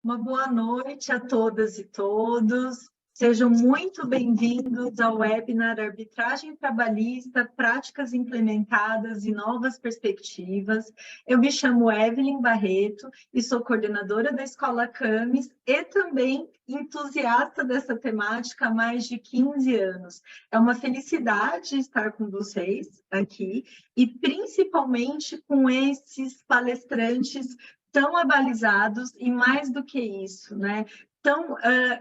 Uma boa noite a todas e todos. Sejam muito bem-vindos ao webinar Arbitragem Trabalhista, Práticas Implementadas e Novas Perspectivas. Eu me chamo Evelyn Barreto e sou coordenadora da Escola Camis e também entusiasta dessa temática há mais de 15 anos. É uma felicidade estar com vocês aqui e principalmente com esses palestrantes tão abalizados e mais do que isso, né? Tão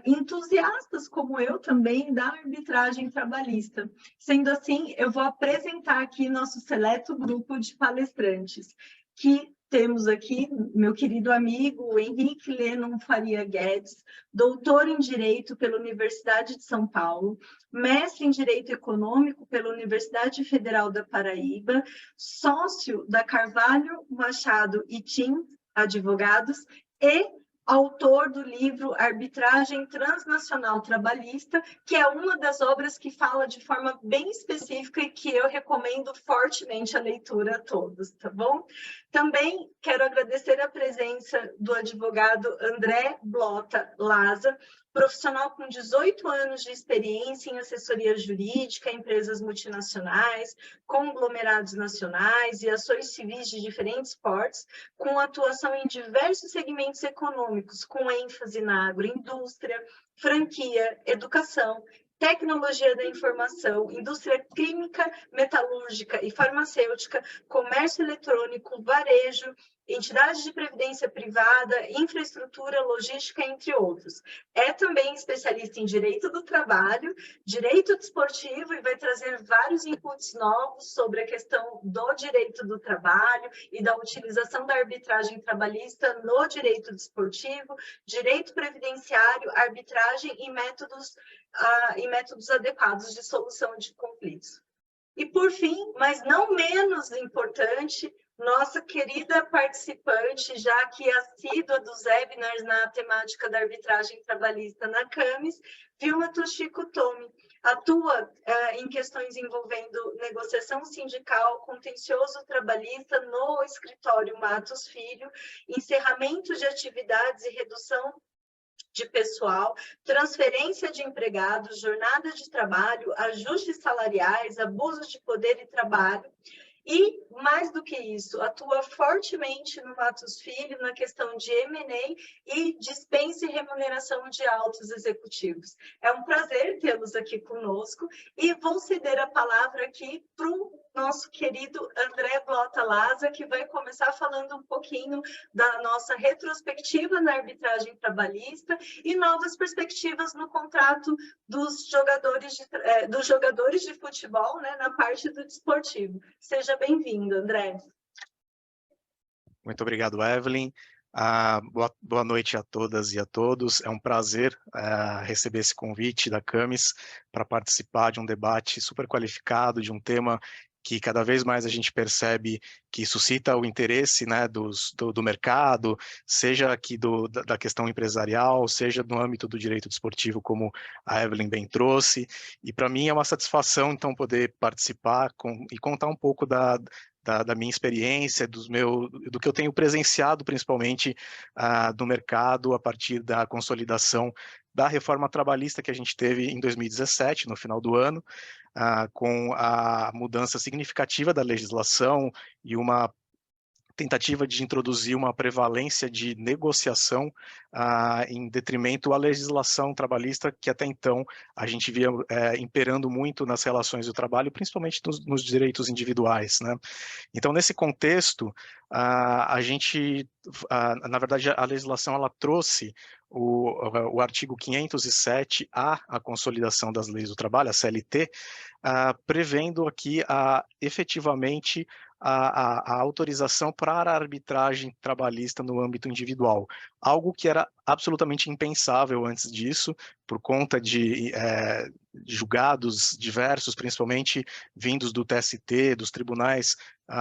entusiastas como eu também da arbitragem trabalhista. Sendo assim, eu vou apresentar aqui nosso seleto grupo de palestrantes, que temos aqui meu querido amigo Henrique Lennon Faria Guedes, doutor em Direito pela Universidade de São Paulo, mestre em Direito Econômico pela Universidade Federal da Paraíba, sócio da Carvalho, Machado e Tim Advogados e autor do livro Arbitragem Transnacional Trabalhista, que é uma das obras que fala de forma bem específica e que eu recomendo fortemente a leitura a todos, tá bom? Também quero agradecer a presença do advogado André Blota Laza, profissional com 18 anos de experiência em assessoria jurídica, empresas multinacionais, conglomerados nacionais e ações civis de diferentes portes, com atuação em diversos segmentos econômicos, com ênfase na agroindústria, franquia, educação, tecnologia da informação, indústria química, metalúrgica e farmacêutica, comércio eletrônico, varejo, entidades de previdência privada, infraestrutura, logística, entre outros. É também especialista em direito do trabalho, direito desportivo e vai trazer vários inputs novos sobre a questão do direito do trabalho e da utilização da arbitragem trabalhista no direito desportivo, direito previdenciário, arbitragem e métodos adequados de solução de conflitos. E, por fim, mas não menos importante, nossa querida participante, já que assídua dos webinars na temática da arbitragem trabalhista na Camis, Vilma Toshiko Tomi. Atua em questões envolvendo negociação sindical, contencioso trabalhista no escritório Matos Filho, encerramento de atividades e redução de pessoal, transferência de empregados, jornada de trabalho, ajustes salariais, abusos de poder e trabalho. E, mais do que isso, atua fortemente no Matos Filho na questão de M&A e dispensa e remuneração de altos executivos. É um prazer tê-los aqui conosco e vou ceder a palavra aqui para o nosso querido André Blota Laza, que vai começar falando um pouquinho da nossa retrospectiva na arbitragem trabalhista e novas perspectivas no contrato dos jogadores de futebol, né, na parte do desportivo. Seja bem-vindo, André. Muito obrigado, Evelyn. Boa noite a todas e a todos. É um prazer receber esse convite da Camis para participar de um debate super qualificado, de um tema que cada vez mais a gente percebe que suscita o interesse, né, do mercado, seja aqui da questão empresarial, seja no âmbito do direito desportivo, como a Evelyn bem trouxe. E para mim é uma satisfação, então, poder participar e contar um pouco da minha experiência, do que eu tenho presenciado, principalmente do mercado, a partir da consolidação da reforma trabalhista que a gente teve em 2017, no final do ano, com a mudança significativa da legislação e uma tentativa de introduzir uma prevalência de negociação em detrimento à legislação trabalhista que até então a gente via imperando muito nas relações do trabalho, principalmente nos direitos individuais, né? Então, nesse contexto, a gente, na verdade, a legislação ela trouxe o artigo 507 a consolidação das leis do trabalho, a CLT, prevendo aqui efetivamente a autorização para a arbitragem trabalhista no âmbito individual, algo que era absolutamente impensável antes disso, por conta de julgados diversos, principalmente vindos do TST, dos tribunais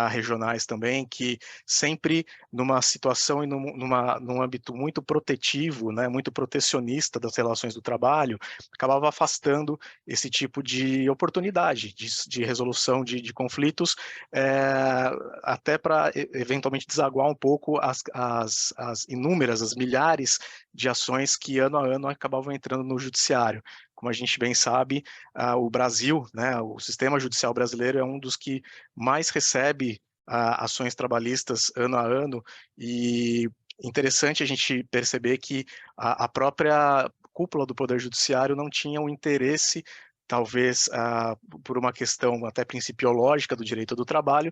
regionais também, que sempre numa situação e num âmbito muito protetivo, né, muito protecionista das relações do trabalho, acabava afastando esse tipo de oportunidade de resolução de conflitos, até para eventualmente desaguar um pouco as inúmeras, as milhares de ações que ano a ano acabavam entrando no judiciário. Como a gente bem sabe, o Brasil, né, o sistema judicial brasileiro é um dos que mais recebe ações trabalhistas ano a ano, e interessante a gente perceber que a própria cúpula do Poder Judiciário não tinha o interesse, talvez por uma questão até principiológica do direito do trabalho,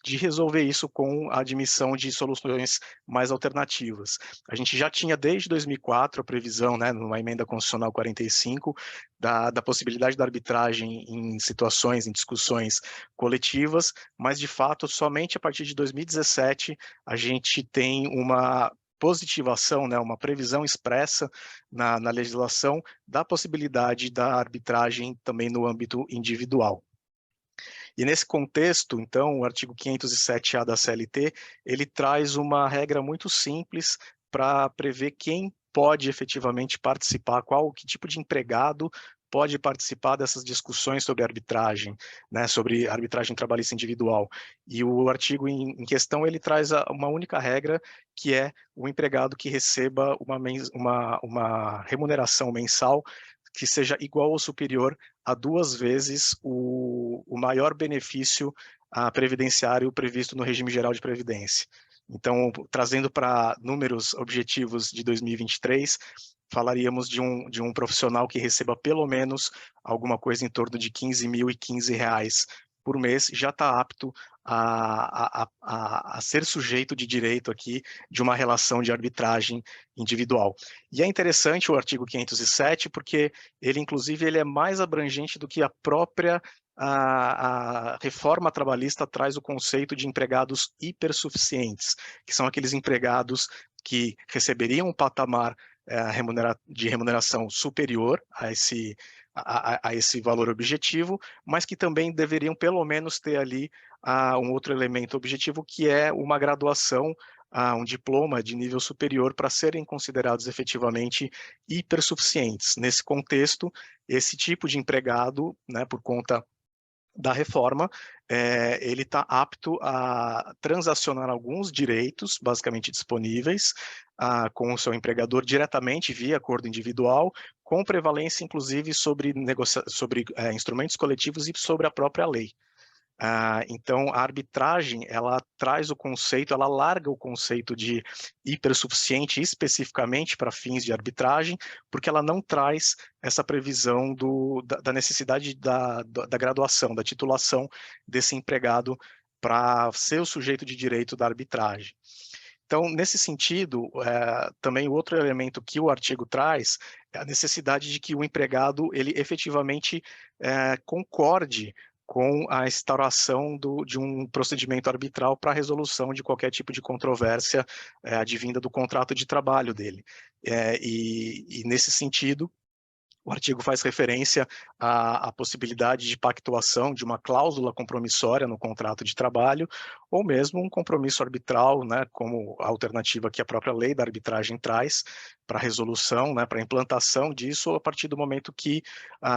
de resolver isso com a admissão de soluções mais alternativas. A gente já tinha desde 2004 a previsão, né, numa emenda constitucional 45, da possibilidade da arbitragem em situações, em discussões coletivas, mas de fato somente a partir de 2017 a gente tem uma positivação, né, uma previsão expressa na legislação da possibilidade da arbitragem também no âmbito individual. E nesse contexto, então, o artigo 507-A da CLT, ele traz uma regra muito simples para prever quem pode efetivamente participar, que tipo de empregado pode participar dessas discussões sobre arbitragem, né, sobre arbitragem trabalhista individual. E o artigo em questão, ele traz uma única regra, que é o empregado que receba uma remuneração mensal que seja igual ou superior a 2 vezes o maior benefício previdenciário previsto no regime geral de previdência. Então, trazendo para números objetivos de 2023, falaríamos de um profissional que receba pelo menos alguma coisa em torno de R$15.015 por mês, já está apto a ser sujeito de direito aqui de uma relação de arbitragem individual. E é interessante o artigo 507, porque ele, inclusive, ele é mais abrangente do que a própria a reforma trabalhista traz o conceito de empregados hipersuficientes, que são aqueles empregados que receberiam um patamar de remuneração superior a esse valor objetivo, mas que também deveriam pelo menos ter ali um outro elemento objetivo, que é uma graduação, um diploma de nível superior para serem considerados efetivamente hipersuficientes. Nesse contexto, esse tipo de empregado, né, por conta da reforma, ele está apto a transacionar alguns direitos, basicamente disponíveis, com o seu empregador diretamente via acordo individual, com prevalência, inclusive, sobre instrumentos coletivos e sobre a própria lei. Então, a arbitragem, ela traz o conceito, ela larga o conceito de hipersuficiente especificamente para fins de arbitragem, porque ela não traz essa previsão da necessidade da graduação, da titulação desse empregado para ser o sujeito de direito da arbitragem. Então, nesse sentido, também o outro elemento que o artigo traz é a necessidade de que o empregado, ele efetivamente concorde com a instauração de um procedimento arbitral para a resolução de qualquer tipo de controvérsia advinda do contrato de trabalho dele. E nesse sentido, o artigo faz referência à possibilidade de pactuação de uma cláusula compromissória no contrato de trabalho, ou mesmo um compromisso arbitral, né, como a alternativa que a própria lei da arbitragem traz para a resolução, né, para a implantação disso a partir do momento que,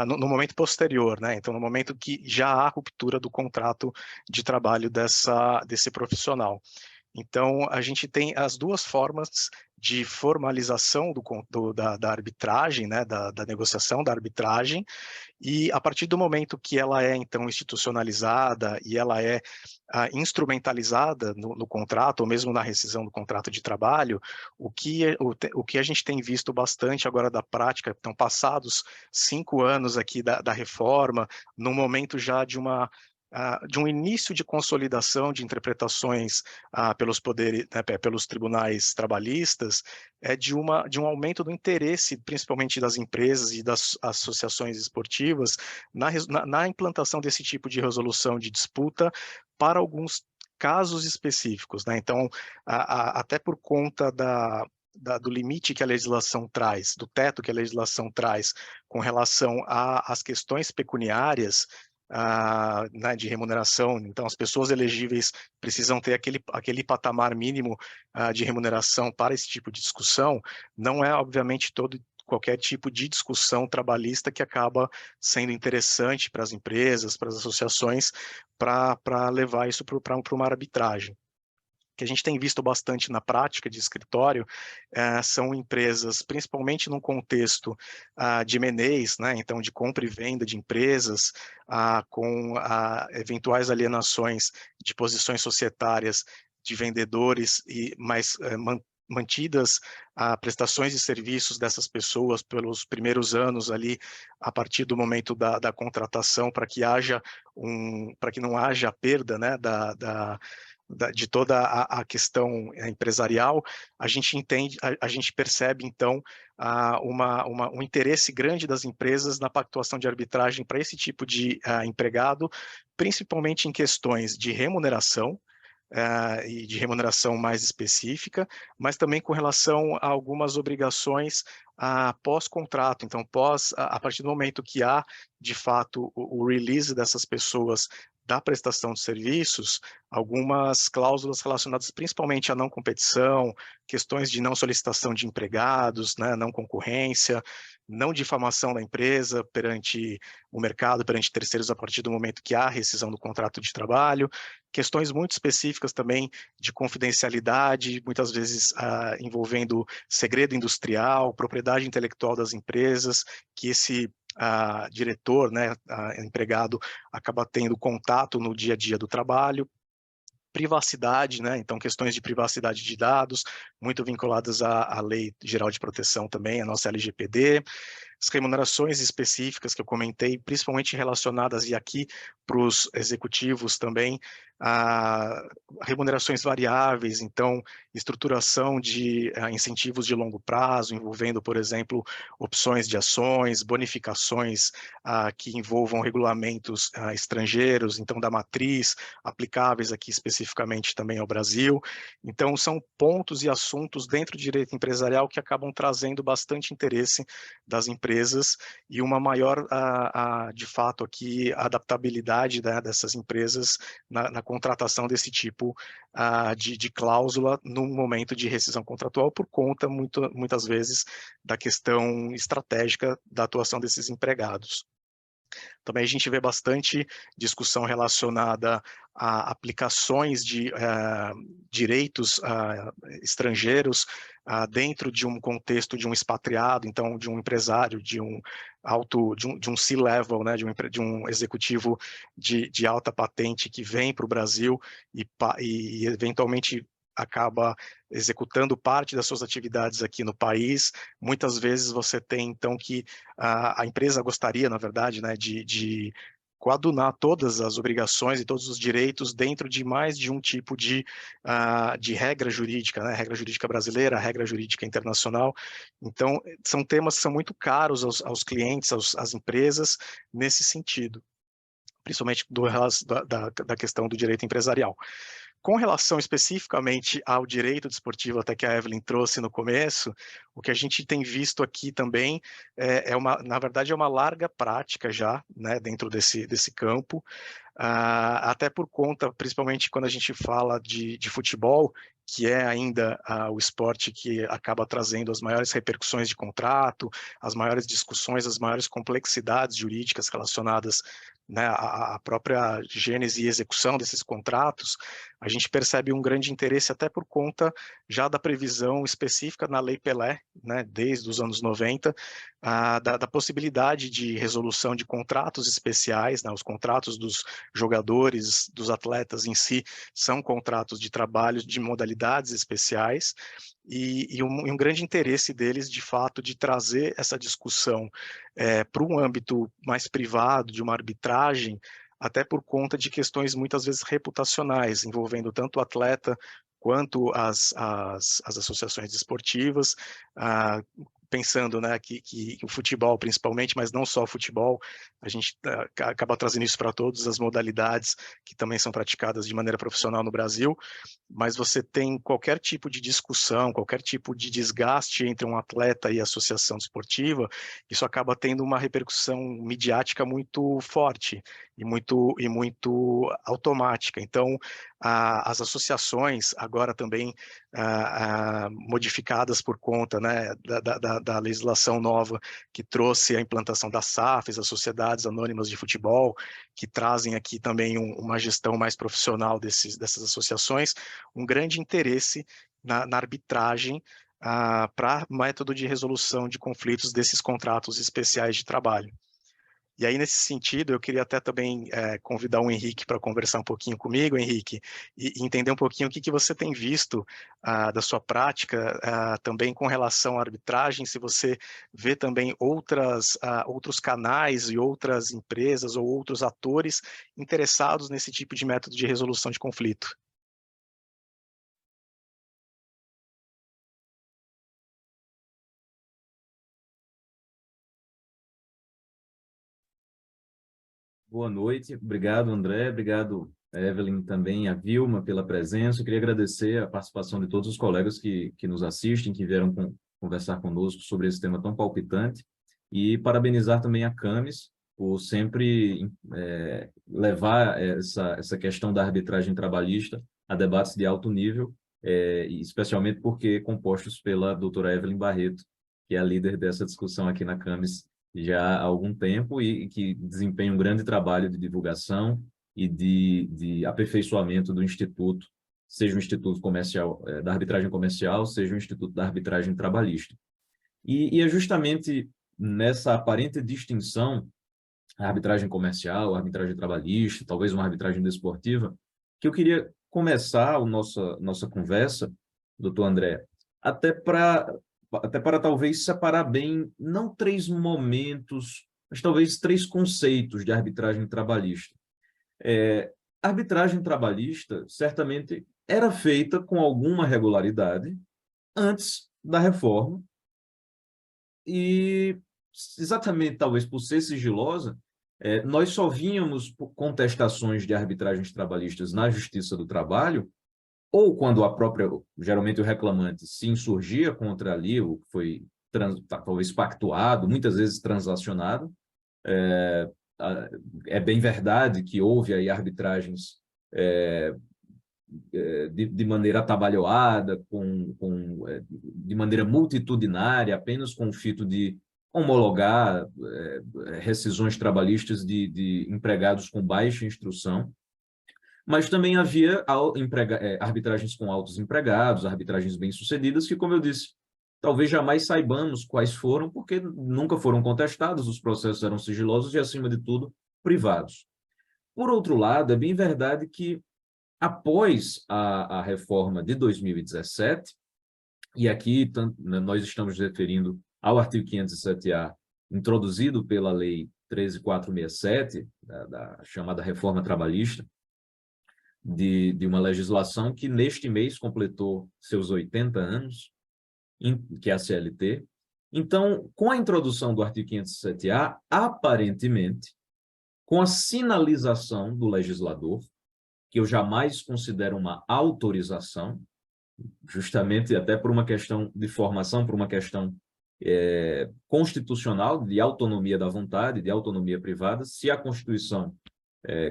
no momento posterior, né, então no momento que já há ruptura do contrato de trabalho desse profissional. Então, a gente tem as duas formas de formalização da arbitragem, né, da negociação da arbitragem, e a partir do momento que ela é, então, institucionalizada e ela é instrumentalizada no contrato, ou mesmo na rescisão do contrato de trabalho, o que a gente tem visto bastante agora da prática, estão passados 5 anos aqui da reforma, no momento já de um início de consolidação de interpretações pelos poderes, né, pelos tribunais trabalhistas, de um aumento do interesse, principalmente das empresas e das associações esportivas, na implantação desse tipo de resolução de disputa para alguns casos específicos, né? Então, até por conta do limite que a legislação traz, do teto que a legislação traz com relação às questões pecuniárias, né, de remuneração. Então, as pessoas elegíveis precisam ter aquele patamar mínimo de remuneração para esse tipo de discussão. Não é, obviamente, qualquer tipo de discussão trabalhista que acaba sendo interessante para as empresas, para as associações, para levar isso para uma arbitragem. Que a gente tem visto bastante na prática de escritório são empresas, principalmente num contexto de M&As, né? Então de compra e venda de empresas, com eventuais alienações de posições societárias de vendedores, mas mantidas prestações de serviços dessas pessoas pelos primeiros anos ali, a partir do momento da contratação, para que não haja perda, né, de toda a questão empresarial. A gente entende, a gente percebe, então, um interesse grande das empresas na pactuação de arbitragem para esse tipo de empregado, principalmente em questões de remuneração, e de remuneração mais específica, mas também com relação a algumas obrigações pós-contrato. Então, a partir do momento que há, de fato, o release dessas pessoas da prestação de serviços, algumas cláusulas relacionadas principalmente à não competição, questões de não solicitação de empregados, né, não concorrência, não difamação da empresa perante o mercado, perante terceiros a partir do momento que há rescisão do contrato de trabalho, questões muito específicas também de confidencialidade, muitas vezes envolvendo segredo industrial, propriedade intelectual das empresas, que esse diretor, né, empregado, acaba tendo contato no dia a dia do trabalho. Privacidade, né? Então questões de privacidade de dados, muito vinculadas à Lei Geral de Proteção também, a nossa LGPD. As remunerações específicas que eu comentei, principalmente relacionadas, e aqui para os executivos também, a remunerações variáveis, então estruturação de incentivos de longo prazo, envolvendo, por exemplo, opções de ações, bonificações que envolvam regulamentos estrangeiros, então da matriz, aplicáveis aqui especificamente também ao Brasil. Então são pontos e assuntos dentro do direito empresarial que acabam trazendo bastante interesse das empresas e uma maior, de fato, aqui, adaptabilidade, né, dessas empresas na contratação desse tipo de cláusula no momento de rescisão contratual, por conta, muitas vezes, da questão estratégica da atuação desses empregados. Também a gente vê bastante discussão relacionada a aplicações de direitos estrangeiros dentro de um contexto de um expatriado, então de um empresário, de um C-level, né, de um executivo de alta patente que vem para o Brasil e eventualmente acaba executando parte das suas atividades aqui no país. Muitas vezes você tem, então, que a empresa gostaria, na verdade, né, de coadunar todas as obrigações e todos os direitos dentro de mais de um tipo de regra jurídica, né? Regra jurídica brasileira, regra jurídica internacional. Então, são temas que são muito caros aos clientes, às empresas, nesse sentido, principalmente da questão do direito empresarial. Com relação especificamente ao direito desportivo, até que a Evelyn trouxe no começo, o que a gente tem visto aqui também na verdade, é uma larga prática já, né, dentro desse campo, até por conta, principalmente quando a gente fala de futebol, que é ainda o esporte que acaba trazendo as maiores repercussões de contrato, as maiores discussões, as maiores complexidades jurídicas relacionadas, né, à própria gênese e execução desses contratos. A gente percebe um grande interesse até por conta já da previsão específica na Lei Pelé, né, desde os anos 90, da possibilidade de resolução de contratos especiais, né, os contratos dos jogadores, dos atletas em si, são contratos de trabalho de modalidades especiais, e um grande interesse deles, de fato, de trazer essa discussão para um âmbito mais privado, de uma arbitragem, até por conta de questões muitas vezes reputacionais, envolvendo tanto o atleta quanto as associações desportivas, pensando, né, que o futebol principalmente, mas não só o futebol, a gente acaba trazendo isso para todas as modalidades que também são praticadas de maneira profissional no Brasil, mas você tem qualquer tipo de discussão, qualquer tipo de desgaste entre um atleta e a associação desportiva, isso acaba tendo uma repercussão midiática muito forte e muito automática. Então, as associações, agora também modificadas por conta, né, da legislação nova que trouxe a implantação das SAFs, as Sociedades Anônimas de Futebol, que trazem aqui também uma gestão mais profissional dessas associações, um grande interesse na arbitragem para método de resolução de conflitos desses contratos especiais de trabalho. E aí, nesse sentido, eu queria até também convidar o Henrique para conversar um pouquinho comigo, Henrique, e entender um pouquinho o que você tem visto da sua prática também com relação à arbitragem, se você vê também outros canais e outras empresas ou outros atores interessados nesse tipo de método de resolução de conflito. Boa noite, obrigado André, obrigado Evelyn também, a Vilma pela presença. Eu queria agradecer a participação de todos os colegas que nos assistem, que vieram conversar conosco sobre esse tema tão palpitante, e parabenizar também a Camis por sempre levar essa questão da arbitragem trabalhista a debates de alto nível, especialmente porque compostos pela doutora Evelyn Barreto, que é a líder dessa discussão aqui na Camis já há algum tempo e que desempenha um grande trabalho de divulgação e de aperfeiçoamento do Instituto, seja o Instituto Comercial, da Arbitragem Comercial, seja o Instituto da Arbitragem Trabalhista. E é justamente nessa aparente distinção, a arbitragem comercial, a arbitragem trabalhista, talvez uma arbitragem desportiva, que eu queria começar a nossa conversa, doutor André, até para talvez separar bem, não 3 momentos, mas talvez 3 conceitos de arbitragem trabalhista. A arbitragem trabalhista, certamente, era feita com alguma regularidade antes da reforma e, exatamente, talvez por ser sigilosa, nós só vínhamos contestações de arbitragens trabalhistas na Justiça do Trabalho ou quando geralmente o reclamante se insurgia contra ali o que foi talvez pactuado, muitas vezes transacionado. É bem verdade que houve aí arbitragens de maneira atabalhoada, de maneira multitudinária, apenas com o fito de homologar rescisões trabalhistas de empregados com baixa instrução. Mas também havia arbitragens com altos empregados, arbitragens bem-sucedidas, que, como eu disse, talvez jamais saibamos quais foram, porque nunca foram contestados, os processos eram sigilosos e, acima de tudo, privados. Por outro lado, é bem verdade que, após a reforma de 2017, e aqui nós estamos referindo ao artigo 507-A, introduzido pela Lei 13.467, da chamada Reforma Trabalhista, de uma legislação que neste mês completou seus 80 anos, que é a CLT. Então, com a introdução do artigo 507-A, aparentemente, com a sinalização do legislador, que eu jamais considero uma autorização, justamente até por uma questão de formação, por uma questão constitucional, de autonomia da vontade, de autonomia privada, se a Constituição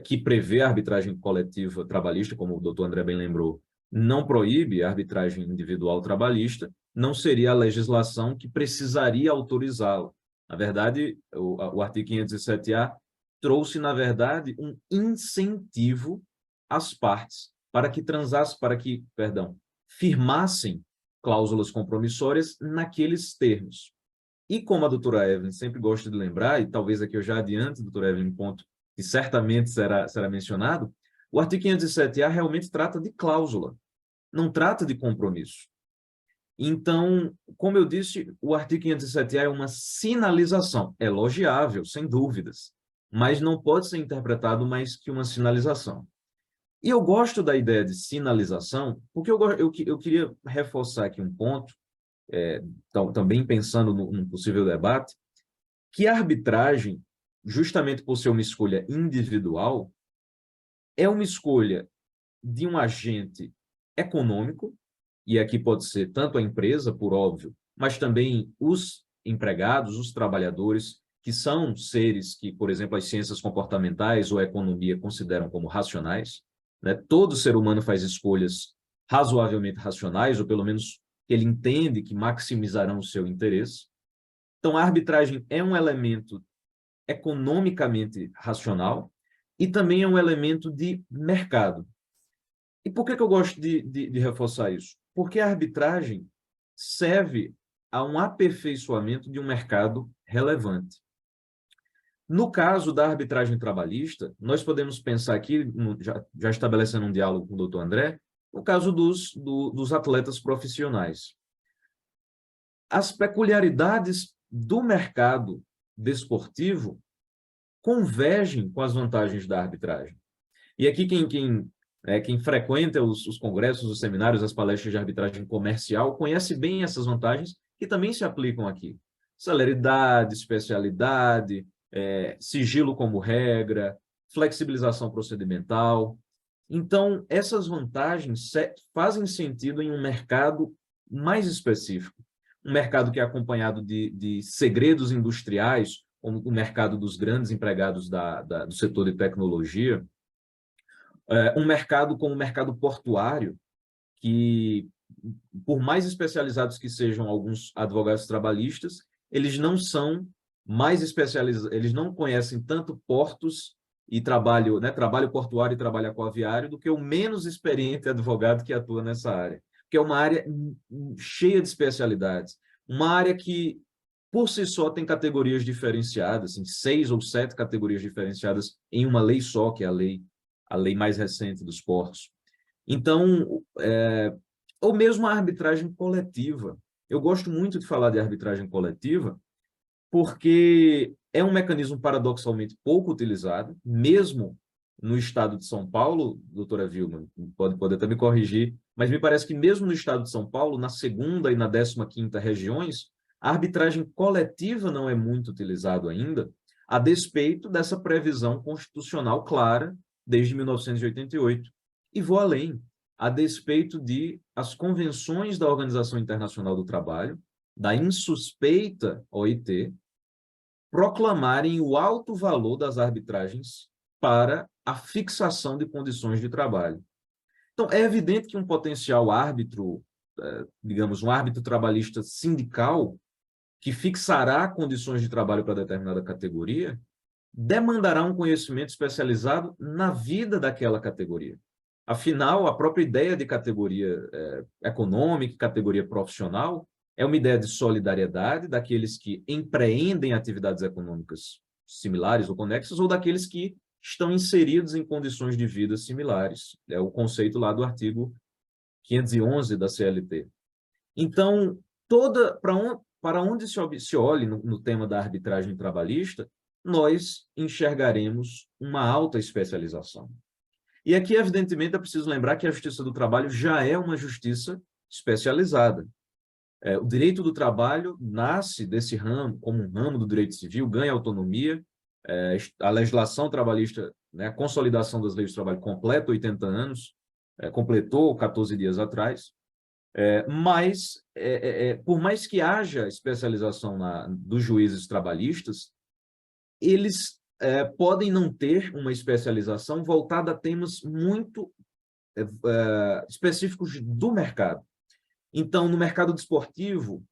que prevê a arbitragem coletiva trabalhista, como o doutor André bem lembrou, não proíbe a arbitragem individual trabalhista, não seria a legislação que precisaria autorizá-la. Na verdade, o artigo 507-A trouxe, na verdade, um incentivo às partes para que firmassem cláusulas compromissórias naqueles termos. E como a doutora Evelyn sempre gosta de lembrar, e talvez aqui eu já adiante, doutora Evelyn, um ponto que certamente será mencionado, o artigo 507-A realmente trata de cláusula, não trata de compromisso. Então, como eu disse, o artigo 507-A é uma sinalização, elogiável, sem dúvidas, mas não pode ser interpretado mais que uma sinalização. E eu gosto da ideia de sinalização, porque eu queria reforçar aqui um ponto também pensando num possível debate, que a arbitragem, justamente por ser uma escolha individual, é uma escolha de um agente econômico, e aqui pode ser tanto a empresa, por óbvio, mas também os empregados, os trabalhadores, que são seres que, por exemplo, as ciências comportamentais ou a economia consideram como racionais, né? Todo ser humano faz escolhas razoavelmente racionais, ou pelo menos ele entende que maximizarão o seu interesse. Então, a arbitragem é um elemento economicamente racional e também é um elemento de mercado. E por que eu gosto de reforçar isso? Porque a arbitragem serve a um aperfeiçoamento de um mercado relevante. No caso da arbitragem trabalhista, nós podemos pensar aqui, já estabelecendo um diálogo com o doutor André, no caso dos atletas profissionais. As peculiaridades do mercado desportivo convergem com as vantagens da arbitragem. E aqui quem frequenta os congressos, os seminários, as palestras de arbitragem comercial, conhece bem essas vantagens que também se aplicam aqui. Celeridade, especialidade, sigilo como regra, flexibilização procedimental. Então, essas vantagens fazem sentido em um mercado mais específico. Um mercado que é acompanhado de segredos industriais, como o mercado dos grandes empregados do setor de tecnologia, um mercado como o mercado portuário, que, por mais especializados que sejam alguns advogados trabalhistas, eles não são mais especializados, eles não conhecem tanto portos e trabalho portuário e trabalho aquaviário do que o menos experiente advogado que atua nessa área, que é uma área cheia de especialidades, uma área que, por si só, tem categorias diferenciadas, assim, 6 ou 7 categorias diferenciadas em uma lei só, que é a lei mais recente dos portos. Então, ou mesmo a arbitragem coletiva. Eu gosto muito de falar de arbitragem coletiva, porque é um mecanismo paradoxalmente pouco utilizado, mesmo no estado de São Paulo, doutora Vilma, pode até me corrigir, mas me parece que mesmo no estado de São Paulo, na 2ª e na 15ª regiões, a arbitragem coletiva não é muito utilizado ainda, a despeito dessa previsão constitucional clara desde 1988. E vou além, a despeito de as convenções da Organização Internacional do Trabalho, da insuspeita OIT, proclamarem o alto valor das arbitragens para a fixação de condições de trabalho. Então, é evidente que um potencial árbitro, digamos, um árbitro trabalhista sindical, que fixará condições de trabalho para determinada categoria, demandará um conhecimento especializado na vida daquela categoria. Afinal, a própria ideia de categoria econômica, categoria profissional, é uma ideia de solidariedade daqueles que empreendem atividades econômicas similares ou conexas ou daqueles que estão inseridos em condições de vida similares. É o conceito lá do artigo 511 da CLT. Então, para onde se olhe no tema da arbitragem trabalhista, nós enxergaremos uma alta especialização. E aqui, evidentemente, é preciso lembrar que a Justiça do Trabalho já é uma justiça especializada. O direito do trabalho nasce desse ramo, como um ramo do direito civil, ganha autonomia, a legislação trabalhista, né, a consolidação das leis do trabalho completa 80 anos, completou 14 dias atrás, mas, por mais que haja especialização dos juízes trabalhistas, eles podem não ter uma especialização voltada a temas muito específicos do mercado. Então, no mercado desportivo,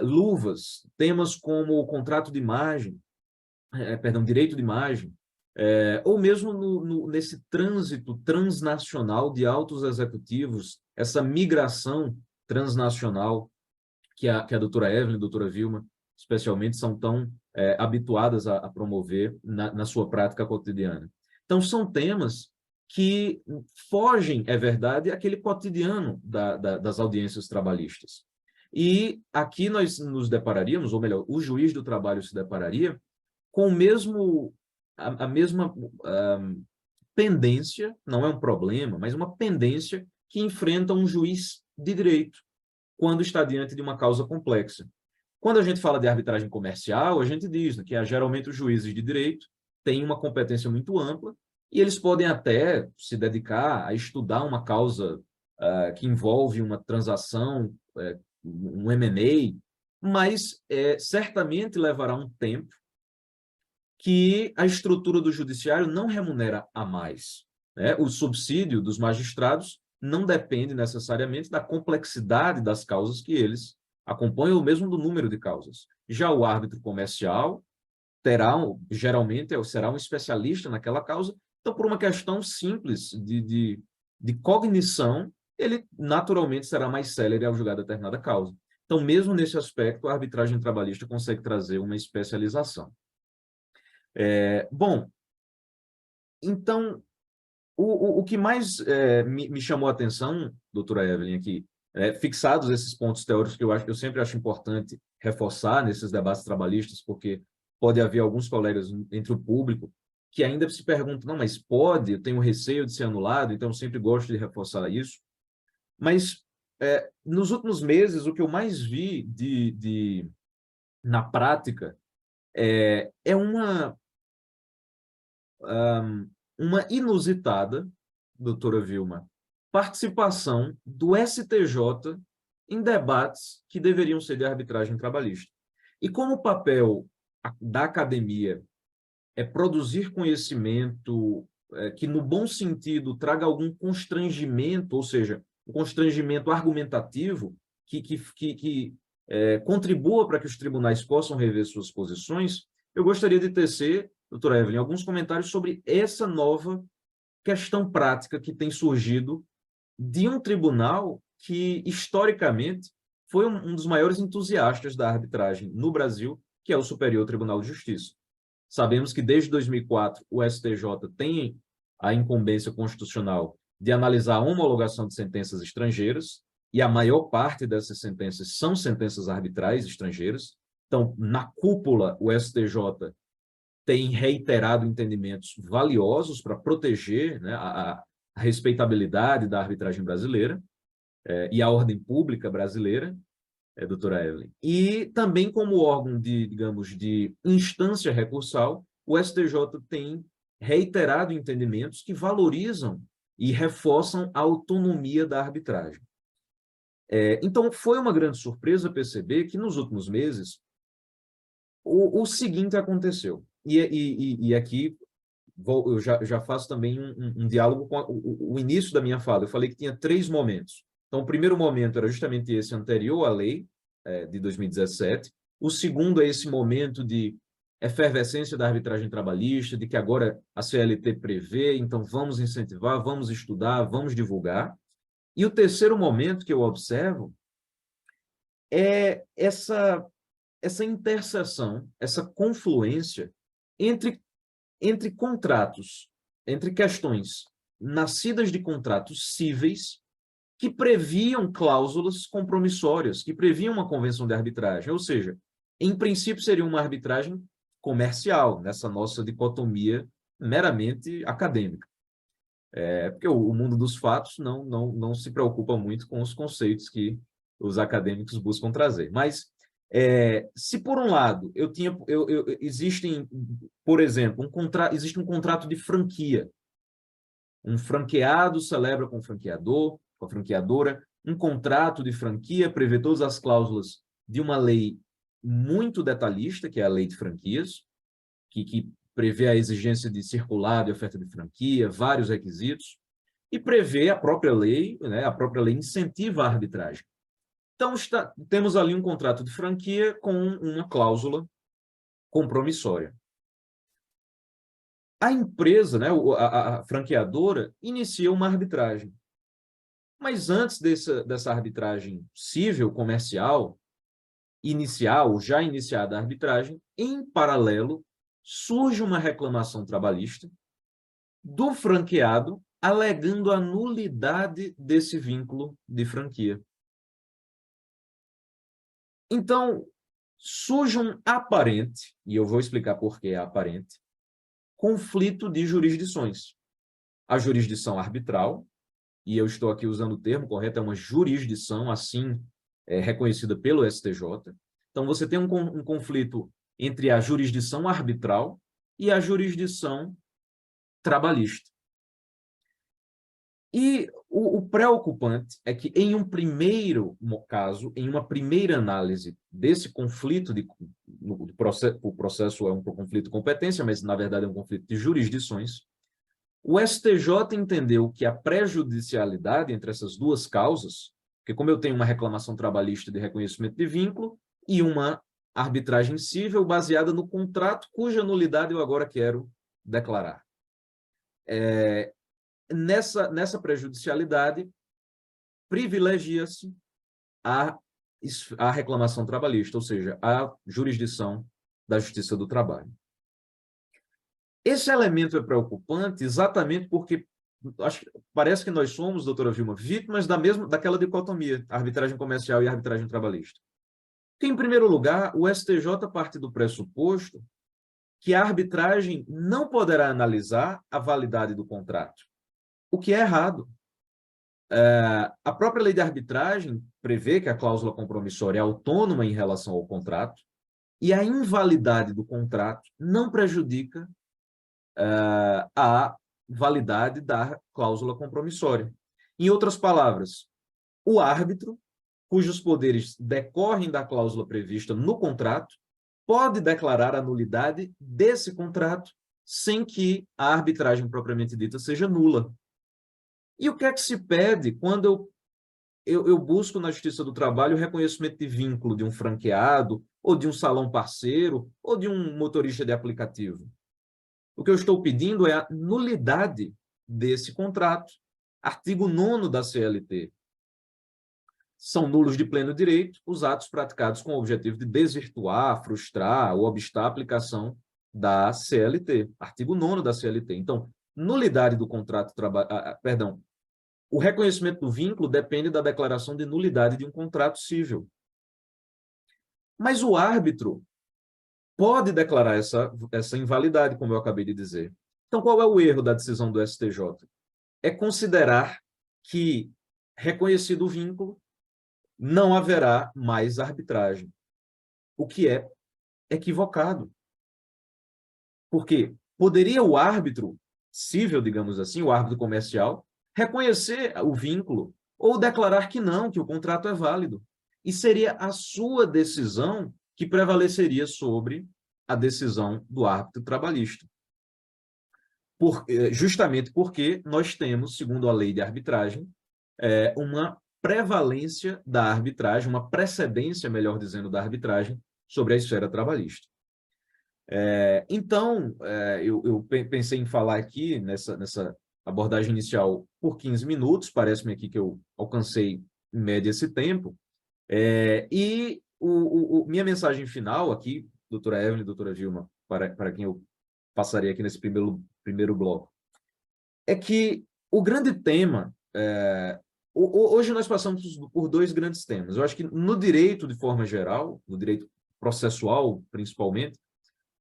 luvas, temas como o contrato de imagem, direito de imagem, ou mesmo nesse trânsito transnacional de altos executivos, essa migração transnacional que a doutora Evelyn e a doutora Vilma, especialmente, são tão habituadas a promover na sua prática cotidiana. Então, são temas que fogem, é verdade, àquele cotidiano das audiências trabalhistas. E aqui nós nos depararíamos, ou melhor, o juiz do trabalho se depararia com a mesma pendência, não é um problema, mas uma pendência que enfrenta um juiz de direito, quando está diante de uma causa complexa. Quando a gente fala de arbitragem comercial, a gente diz, né, que geralmente os juízes de direito têm uma competência muito ampla e eles podem até se dedicar a estudar uma causa que envolve uma transação, um M&A, mas certamente levará um tempo que a estrutura do judiciário não remunera a mais, né? O subsídio dos magistrados não depende necessariamente da complexidade das causas que eles acompanham, ou mesmo do número de causas. Já o árbitro comercial geralmente será um especialista naquela causa, então, por uma questão simples de cognição, ele naturalmente será mais célere ao julgar determinada causa. Então, mesmo nesse aspecto, a arbitragem trabalhista consegue trazer uma especialização. Bom, então, o que mais me chamou a atenção, doutora Evelyn, aqui, fixados esses pontos teóricos que eu sempre acho importante reforçar nesses debates trabalhistas, porque pode haver alguns colegas entre o público que ainda se perguntam, não, mas pode, eu tenho receio de ser anulado, então eu sempre gosto de reforçar isso. Mas, nos últimos meses, o que eu mais vi na prática é uma inusitada, doutora Vilma, participação do STJ em debates que deveriam ser de arbitragem trabalhista. E como o papel da academia é produzir conhecimento que, no bom sentido, traga algum constrangimento, ou seja, um constrangimento argumentativo que contribua para que os tribunais possam rever suas posições, eu gostaria de tecer, doutora Evelyn, alguns comentários sobre essa nova questão prática que tem surgido de um tribunal que, historicamente, foi um dos maiores entusiastas da arbitragem no Brasil, que é o Superior Tribunal de Justiça. Sabemos que, desde 2004, o STJ tem a incumbência constitucional de analisar a homologação de sentenças estrangeiras, e a maior parte dessas sentenças são sentenças arbitrais estrangeiras. Então, na cúpula, o STJ tem reiterado entendimentos valiosos para proteger, né, a respeitabilidade da arbitragem brasileira e a ordem pública brasileira, doutora Evelyn. E também como órgão digamos, de instância recursal, o STJ tem reiterado entendimentos que valorizam e reforçam a autonomia da arbitragem. Então, foi uma grande surpresa perceber que, nos últimos meses, o seguinte aconteceu. E aqui eu já faço também um diálogo com o início da minha fala. Eu falei que tinha 3 momentos. Então, o primeiro momento era justamente esse anterior à lei de 2017. O segundo é esse momento de efervescência da arbitragem trabalhista, de que agora a CLT prevê, então vamos incentivar, vamos estudar, vamos divulgar. E o terceiro momento que eu observo é essa interseção, essa confluência entre contratos, entre questões nascidas de contratos cíveis que previam cláusulas compromissórias, que previam uma convenção de arbitragem, ou seja, em princípio seria uma arbitragem comercial, nessa nossa dicotomia meramente acadêmica. Porque o mundo dos fatos não se preocupa muito com os conceitos que os acadêmicos buscam trazer. Mas, se por um lado, existem, por exemplo, existe um contrato de franquia. Um franqueado celebra com o franqueador, com a franqueadora, um contrato de franquia prevê todas as cláusulas de uma lei muito detalhista, que é a lei de franquias, que prevê a exigência de circular de oferta de franquia, vários requisitos, e prevê a própria lei, né, a própria lei incentiva a arbitragem. Então, temos ali um contrato de franquia com uma cláusula compromissória. A empresa, né, a franqueadora, inicia uma arbitragem. Mas antes dessa arbitragem civil, comercial, já iniciada a arbitragem, em paralelo, surge uma reclamação trabalhista do franqueado alegando a nulidade desse vínculo de franquia. Então, surge um aparente, e eu vou explicar por que é aparente, conflito de jurisdições. A jurisdição arbitral, e eu estou aqui usando o termo correto, é uma jurisdição, assim reconhecida pelo STJ. Então, você tem um conflito entre a jurisdição arbitral e a jurisdição trabalhista. E o preocupante é que, em um primeiro caso, em uma primeira análise desse conflito, o processo é um conflito de competência, mas, na verdade, é um conflito de jurisdições, o STJ entendeu que a prejudicialidade entre essas duas causas, porque como eu tenho uma reclamação trabalhista de reconhecimento de vínculo e uma arbitragem cível baseada no contrato cuja nulidade eu agora quero declarar. Nessa prejudicialidade, privilegia-se a reclamação trabalhista, ou seja, a jurisdição da Justiça do Trabalho. Esse elemento é preocupante exatamente porque parece que nós somos, doutora Vilma, vítimas daquela dicotomia, arbitragem comercial e arbitragem trabalhista. Porque, em primeiro lugar, o STJ parte do pressuposto que a arbitragem não poderá analisar a validade do contrato, o que é errado. A própria lei de arbitragem prevê que a cláusula compromissória é autônoma em relação ao contrato e a invalidade do contrato não prejudica a validade da cláusula compromissória. Em outras palavras, o árbitro, cujos poderes decorrem da cláusula prevista no contrato, pode declarar a nulidade desse contrato sem que a arbitragem propriamente dita seja nula. E o que é que se pede quando eu busco na Justiça do Trabalho o reconhecimento de vínculo de um franqueado, ou de um salão parceiro, ou de um motorista de aplicativo? O que eu estou pedindo é a nulidade desse contrato. Artigo 9º da CLT. São nulos de pleno direito os atos praticados com o objetivo de desvirtuar, frustrar ou obstar a aplicação da CLT. Artigo 9º da CLT. Então, nulidade do contrato, o reconhecimento do vínculo depende da declaração de nulidade de um contrato cível. Mas o árbitro pode declarar essa invalidade, como eu acabei de dizer. Então, qual é o erro da decisão do STJ? É considerar que, reconhecido o vínculo, não haverá mais arbitragem, o que é equivocado. Porque poderia o árbitro cível, digamos assim, o árbitro comercial, reconhecer o vínculo ou declarar que não, que o contrato é válido. E seria a sua decisão que prevaleceria sobre a decisão do árbitro trabalhista. Justamente porque nós temos, segundo a lei de arbitragem, uma prevalência da arbitragem, uma precedência, melhor dizendo, da arbitragem sobre a esfera trabalhista. Então, eu pensei em falar aqui, nessa abordagem inicial, por 15 minutos, parece-me aqui que eu alcancei, em média, esse tempo, e minha mensagem final aqui, doutora Evelyn, doutora Vilma, para quem eu passaria aqui nesse primeiro bloco, é que o grande tema, hoje nós passamos por dois grandes temas. Eu acho que no direito, de forma geral, no direito processual, principalmente,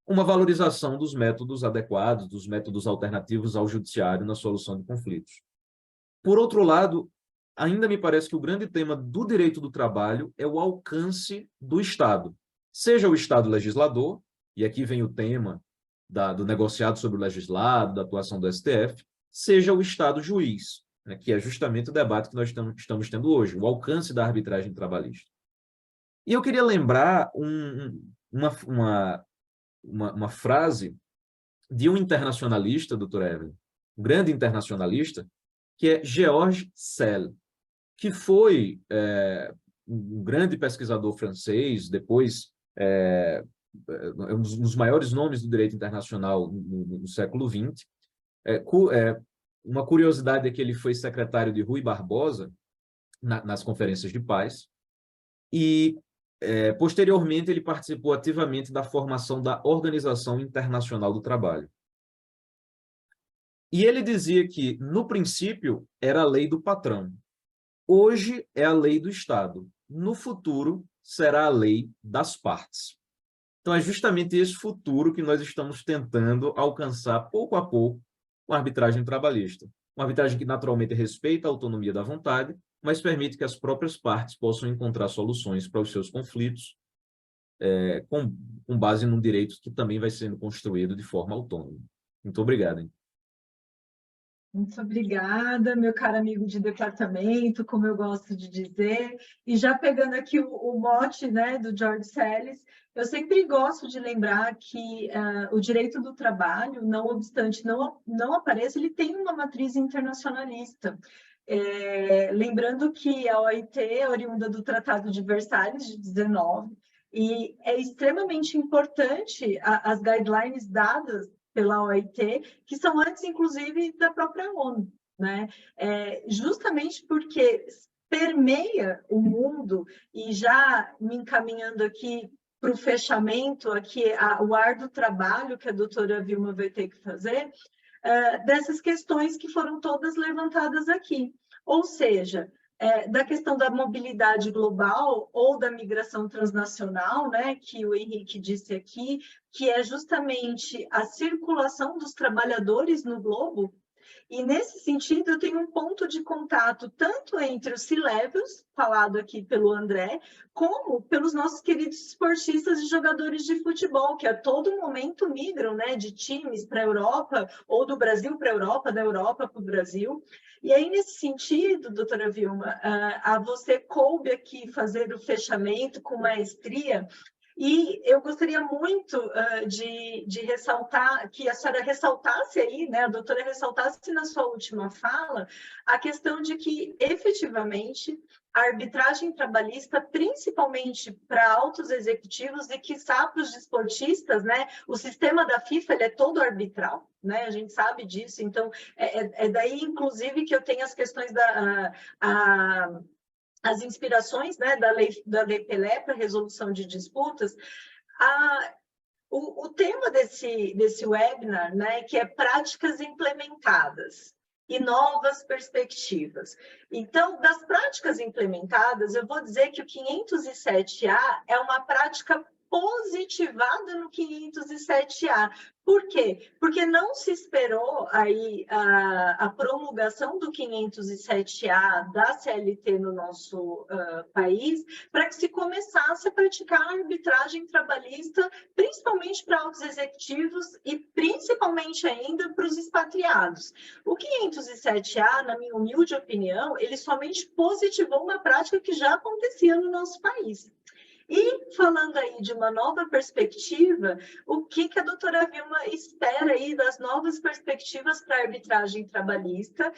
uma valorização dos métodos adequados, dos métodos alternativos ao judiciário na solução de conflitos. Por outro lado, ainda me parece que o grande tema do direito do trabalho é o alcance do Estado. Seja o Estado legislador, e aqui vem o tema do negociado sobre o legislado, da atuação do STF, seja o Estado juiz, né, que é justamente o debate que nós estamos tendo hoje, o alcance da arbitragem trabalhista. E eu queria lembrar uma frase de um internacionalista, doutor Evelyn, um grande internacionalista, que é Georges Sell, que foi um grande pesquisador francês, depois um dos maiores nomes do direito internacional no século XX. Uma curiosidade é que ele foi secretário de Rui Barbosa nas conferências de paz e, posteriormente, ele participou ativamente da formação da Organização Internacional do Trabalho. E ele dizia que, no princípio, era a lei do patrão. Hoje é a lei do Estado. No futuro, será a lei das partes. Então, é justamente esse futuro que nós estamos tentando alcançar, pouco a pouco, com a arbitragem trabalhista. Uma arbitragem que, naturalmente, respeita a autonomia da vontade, mas permite que as próprias partes possam encontrar soluções para os seus conflitos, com base num direito que também vai sendo construído de forma autônoma. Muito obrigado, hein? Muito obrigada, meu caro amigo de departamento, como eu gosto de dizer. E já pegando aqui o mote, né, do George Sellis, eu sempre gosto de lembrar que o direito do trabalho, não obstante não apareça, ele tem uma matriz internacionalista. Lembrando que a OIT é oriunda do Tratado de Versalhes, de 19, e é extremamente importante as guidelines dadas pela OIT, que são antes, inclusive, da própria ONU, né? Justamente porque permeia o mundo, e já me encaminhando aqui para o fechamento, aqui o árduo trabalho que a doutora Vilma vai ter que fazer, dessas questões que foram todas levantadas aqui. Ou seja, da questão da mobilidade global ou da migração transnacional, né, que o Henrique disse aqui, que é justamente a circulação dos trabalhadores no globo. E, nesse sentido, eu tenho um ponto de contato tanto entre os C-Levels, falado aqui pelo André, como pelos nossos queridos esportistas e jogadores de futebol, que a todo momento migram, né, de times para a Europa, ou do Brasil para a Europa, da Europa para o Brasil. E aí, nesse sentido, doutora Vilma, a você coube aqui fazer o fechamento com maestria. E eu gostaria muito de ressaltar, que a senhora ressaltasse aí, né, a doutora ressaltasse na sua última fala, a questão de que, efetivamente, a arbitragem trabalhista, principalmente para altos executivos e, quiçá, para os desportistas, né, o sistema da FIFA ele é todo arbitral, né, a gente sabe disso, então, daí, inclusive, que eu tenho as questões as inspirações, né, da lei Pelé para resolução de disputas. O tema desse webinar, né, que é práticas implementadas e novas perspectivas. Então, das práticas implementadas, eu vou dizer que o 507A é uma prática positivada no 507A. Por quê? Porque não se esperou aí a promulgação do 507A da CLT no nosso país para que se começasse a praticar a arbitragem trabalhista, principalmente para altos executivos e principalmente ainda para os expatriados. O 507A, na minha humilde opinião, ele somente positivou uma prática que já acontecia no nosso país. E falando aí de uma nova perspectiva, o que a doutora Vilma espera aí das novas perspectivas para a arbitragem trabalhista,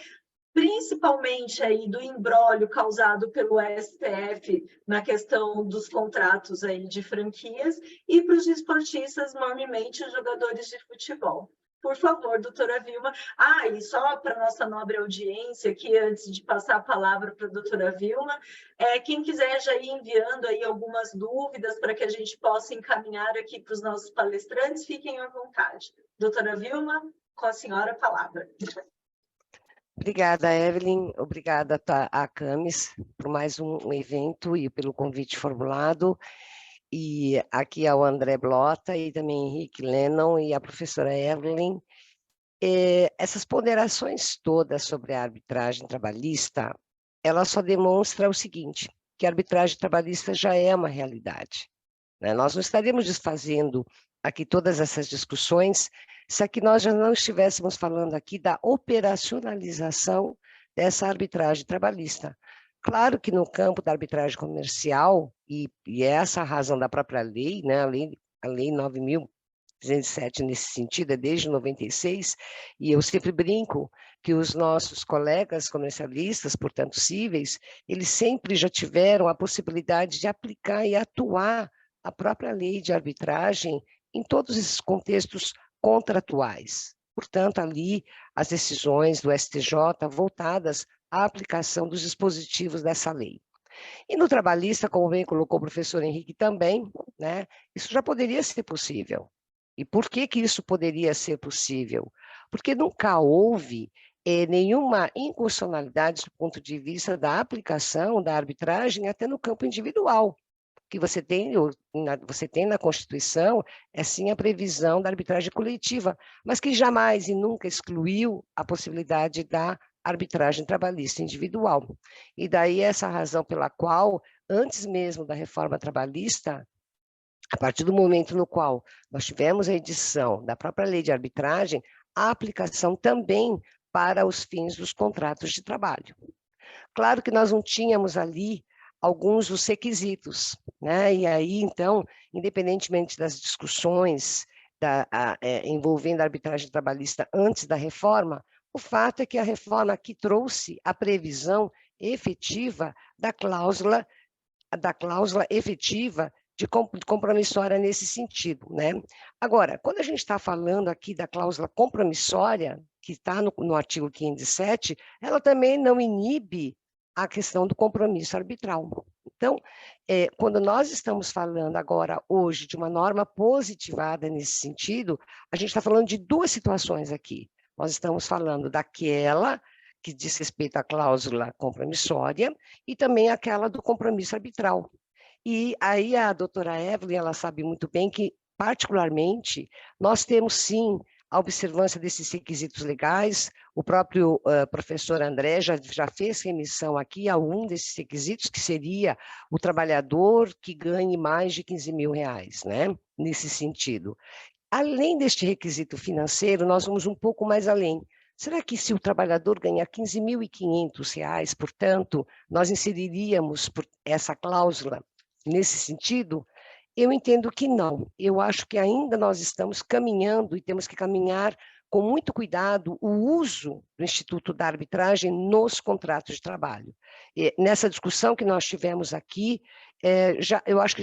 principalmente aí do imbróglio causado pelo STF na questão dos contratos aí de franquias e para os esportistas, normalmente os jogadores de futebol. Por favor, doutora Vilma. E só para a nossa nobre audiência, aqui, antes de passar a palavra para a doutora Vilma, quem quiser já ir enviando aí algumas dúvidas para que a gente possa encaminhar aqui para os nossos palestrantes, fiquem à vontade. Doutora Vilma, com a senhora a palavra. Obrigada, Evelyn. Obrigada à Camis por mais um evento e pelo convite formulado. E aqui ao André Blota e também Henrique Lennon e a professora Evelyn. Essas ponderações todas sobre a arbitragem trabalhista, ela só demonstra o seguinte, que a arbitragem trabalhista já é uma realidade, né? Nós não estaríamos desfazendo aqui todas essas discussões se aqui nós já não estivéssemos falando aqui da operacionalização dessa arbitragem trabalhista. Claro que no campo da arbitragem comercial, e essa a razão da própria lei, né, a lei 9.207 nesse sentido, é desde 96, e eu sempre brinco que os nossos colegas comercialistas, portanto cíveis, eles sempre já tiveram a possibilidade de aplicar e atuar a própria lei de arbitragem em todos esses contextos contratuais. Portanto, ali as decisões do STJ voltadas à aplicação dos dispositivos dessa lei. E no trabalhista, como bem colocou o professor Henrique também, né, isso já poderia ser possível. E por que isso poderia ser possível? Porque nunca houve nenhuma inconstitucionalidade do ponto de vista da aplicação da arbitragem até no campo individual. Que você tem na Constituição, é sim a previsão da arbitragem coletiva, mas que jamais e nunca excluiu a possibilidade da arbitragem trabalhista individual. E daí essa razão pela qual, antes mesmo da reforma trabalhista, a partir do momento no qual nós tivemos a edição da própria lei de arbitragem, a aplicação também para os fins dos contratos de trabalho. Claro que nós não tínhamos ali alguns dos requisitos, né? E aí, então, independentemente das discussões envolvendo a arbitragem trabalhista antes da reforma, o fato é que a reforma aqui trouxe a previsão efetiva da cláusula efetiva de compromissória nesse sentido, né? Agora, quando a gente está falando aqui da cláusula compromissória, que está no artigo 507, ela também não inibe a questão do compromisso arbitral. Então, quando nós estamos falando agora, hoje, de uma norma positivada nesse sentido, a gente está falando de duas situações aqui. Nós estamos falando daquela que diz respeito à cláusula compromissória e também aquela do compromisso arbitral. E aí a doutora Evelyn, ela sabe muito bem que, particularmente, nós temos, sim, a observância desses requisitos legais. O próprio professor André já fez remissão aqui a um desses requisitos, que seria o trabalhador que ganhe mais de 15 mil reais, né? Nesse sentido. Além deste requisito financeiro, nós vamos um pouco mais além. Será que se o trabalhador ganhar 15.500 reais, portanto, nós inseriríamos essa cláusula nesse sentido? Eu entendo que não. Eu acho que ainda nós estamos caminhando e temos que caminhar com muito cuidado o uso do Instituto da Arbitragem nos contratos de trabalho. Nessa discussão que nós tivemos aqui, eu acho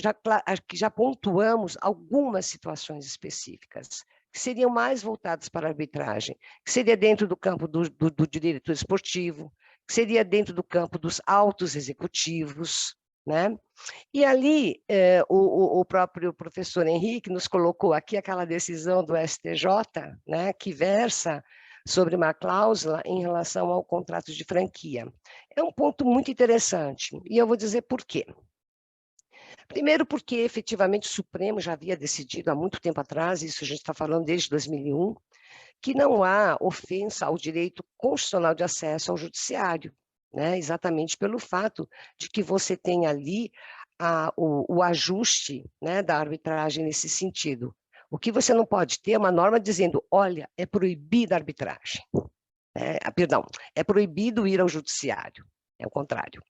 que já pontuamos algumas situações específicas, que seriam mais voltadas para a arbitragem, que seria dentro do campo do direito esportivo, que seria dentro do campo dos autos executivos, né? E ali, o próprio professor Henrique nos colocou aqui aquela decisão do STJ, né, que versa sobre uma cláusula em relação ao contrato de franquia. É um ponto muito interessante, e eu vou dizer por quê. Primeiro porque, efetivamente, o Supremo já havia decidido há muito tempo atrás, isso a gente está falando desde 2001, que não há ofensa ao direito constitucional de acesso ao judiciário, né? Exatamente pelo fato de que você tem ali o ajuste, né, da arbitragem nesse sentido. O que você não pode ter é uma norma dizendo, olha, é proibida a arbitragem. Perdão, é proibido ir ao judiciário. É o contrário.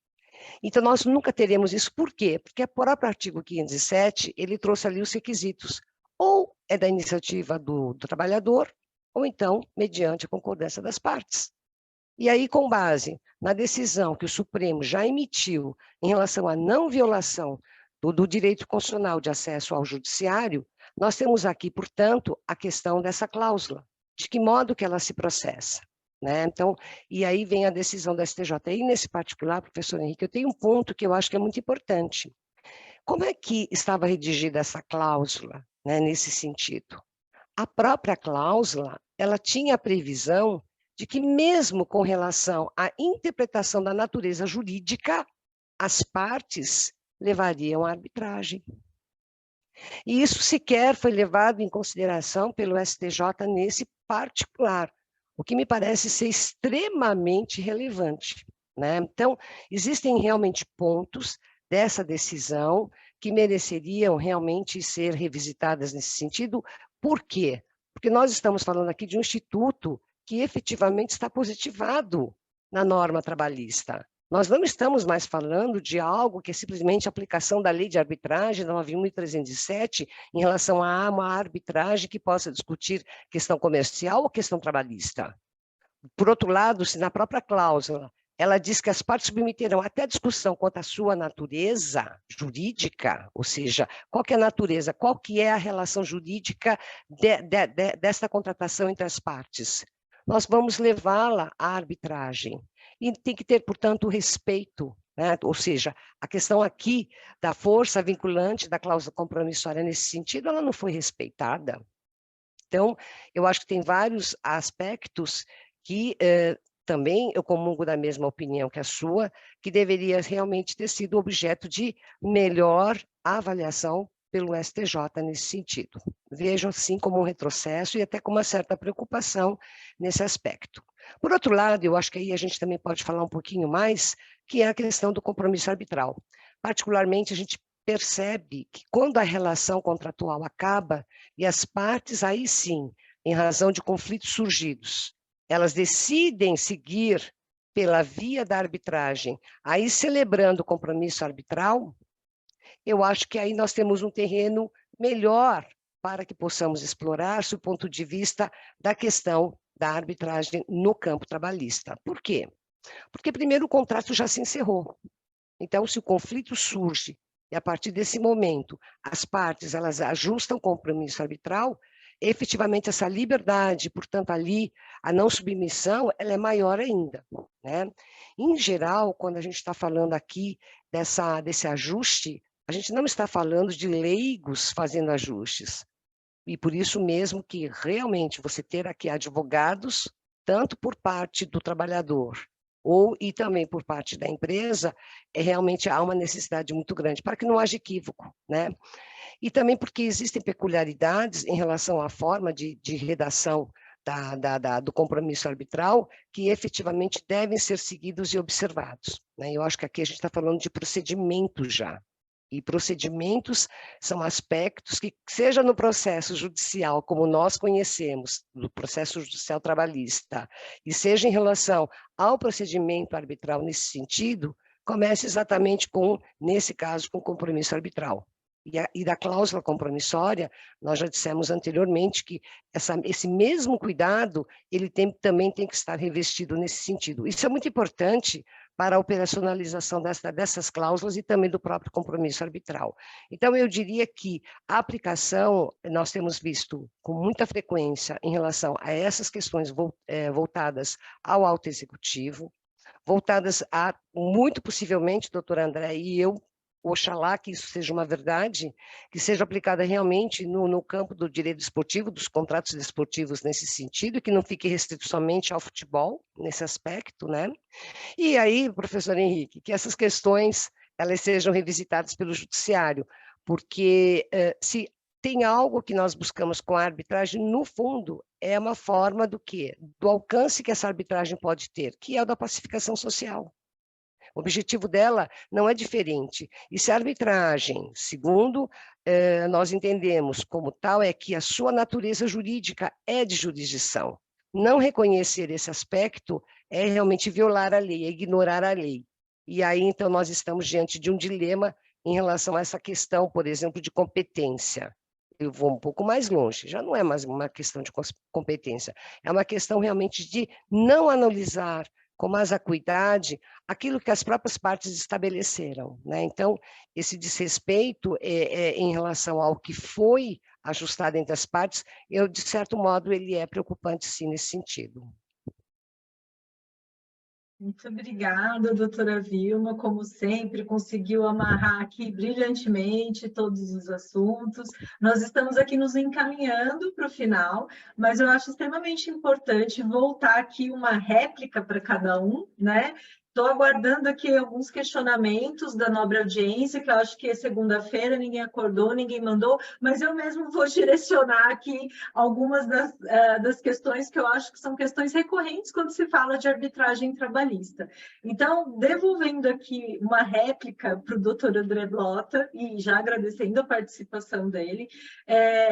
Então, nós nunca teremos isso. Por quê? Porque o próprio artigo 507, ele trouxe ali os requisitos. Ou é da iniciativa do trabalhador, ou então, mediante a concordância das partes. E aí, com base na decisão que o Supremo já emitiu em relação à não violação do direito constitucional de acesso ao judiciário, nós temos aqui, portanto, a questão dessa cláusula, de que modo que ela se processa, né? Então, e aí vem a decisão da STJ. E nesse particular, professor Henrique, eu tenho um ponto que eu acho que é muito importante. Como é que estava redigida essa cláusula, né, nesse sentido? A própria cláusula, ela tinha a previsão de que mesmo com relação à interpretação da natureza jurídica, as partes levariam à arbitragem. E isso sequer foi levado em consideração pelo STJ nesse particular, o que me parece ser extremamente relevante, né? Então, existem realmente pontos dessa decisão que mereceriam realmente ser revisitadas nesse sentido. Por quê? Porque nós estamos falando aqui de um instituto que efetivamente está positivado na norma trabalhista. Nós não estamos mais falando de algo que é simplesmente a aplicação da lei de arbitragem, da 9.307, em relação a uma arbitragem que possa discutir questão comercial ou questão trabalhista. Por outro lado, se na própria cláusula ela diz que as partes submeterão até discussão quanto à sua natureza jurídica, ou seja, qual que é a natureza, qual que é a relação jurídica desta contratação entre as partes. Nós vamos levá-la à arbitragem. E tem que ter, portanto, o respeito, né? Ou seja, a questão aqui da força vinculante da cláusula compromissória nesse sentido, ela não foi respeitada. Então, eu acho que tem vários aspectos que também eu comungo da mesma opinião que a sua, que deveria realmente ter sido objeto de melhor avaliação pelo STJ nesse sentido. Vejo assim como um retrocesso e até com uma certa preocupação nesse aspecto. Por outro lado, eu acho que aí a gente também pode falar um pouquinho mais, que é a questão do compromisso arbitral. Particularmente, a gente percebe que quando a relação contratual acaba e as partes, aí sim, em razão de conflitos surgidos, elas decidem seguir pela via da arbitragem, aí celebrando o compromisso arbitral, eu acho que aí nós temos um terreno melhor para que possamos explorar do ponto de vista da questão da arbitragem no campo trabalhista. Por quê? Porque primeiro o contrato já se encerrou. Então, se o conflito surge e a partir desse momento as partes elas ajustam o compromisso arbitral, efetivamente essa liberdade, portanto ali a não submissão, ela é maior ainda, né? Em geral, quando a gente está falando aqui desse ajuste, a gente não está falando de leigos fazendo ajustes. E por isso mesmo que realmente você ter aqui advogados, tanto por parte do trabalhador, e também por parte da empresa, realmente há uma necessidade muito grande, para que não haja equívoco, né? E também porque existem peculiaridades em relação à forma de redação do compromisso arbitral, que efetivamente devem ser seguidos e observados, né? Eu acho que aqui a gente está falando de procedimento já. E procedimentos são aspectos que, seja no processo judicial, como nós conhecemos, do processo judicial trabalhista, e seja em relação ao procedimento arbitral nesse sentido, começa exatamente nesse caso, com compromisso arbitral. E da cláusula compromissória, nós já dissemos anteriormente que esse mesmo cuidado, ele também tem que estar revestido nesse sentido. Isso é muito importante para a operacionalização dessas cláusulas e também do próprio compromisso arbitral. Então, eu diria que a aplicação, nós temos visto com muita frequência em relação a essas questões voltadas ao Alto Executivo, voltadas a, muito possivelmente, doutor André, e eu, oxalá que isso seja uma verdade, que seja aplicada realmente no campo do direito esportivo, dos contratos esportivos nesse sentido, que não fique restrito somente ao futebol, nesse aspecto, né? E aí, professor Henrique, que essas questões elas sejam revisitadas pelo judiciário, porque se tem algo que nós buscamos com a arbitragem, no fundo, é uma forma do quê? Do alcance que essa arbitragem pode ter, que é o da pacificação social. O objetivo dela não é diferente. E se a arbitragem, segundo nós entendemos como tal, é que a sua natureza jurídica é de jurisdição. Não reconhecer esse aspecto é realmente violar a lei, é ignorar a lei. E aí, então, nós estamos diante de um dilema em relação a essa questão, por exemplo, de competência. Eu vou um pouco mais longe, já não é mais uma questão de competência, é uma questão realmente de não analisar com mais acuidade aquilo que as próprias partes estabeleceram, né? Então, esse desrespeito em relação ao que foi ajustado entre as partes, de certo modo, ele é preocupante, sim, nesse sentido. Muito obrigada, doutora Vilma, como sempre, conseguiu amarrar aqui brilhantemente todos os assuntos. Nós estamos aqui nos encaminhando para o final, mas eu acho extremamente importante voltar aqui uma réplica para cada um, né? Estou aguardando aqui alguns questionamentos da nobre audiência, que eu acho que é segunda-feira, ninguém acordou, ninguém mandou, mas eu mesmo vou direcionar aqui algumas das questões que eu acho que são questões recorrentes quando se fala de arbitragem trabalhista. Então, devolvendo aqui uma réplica para o doutor André Blota, e já agradecendo a participação dele,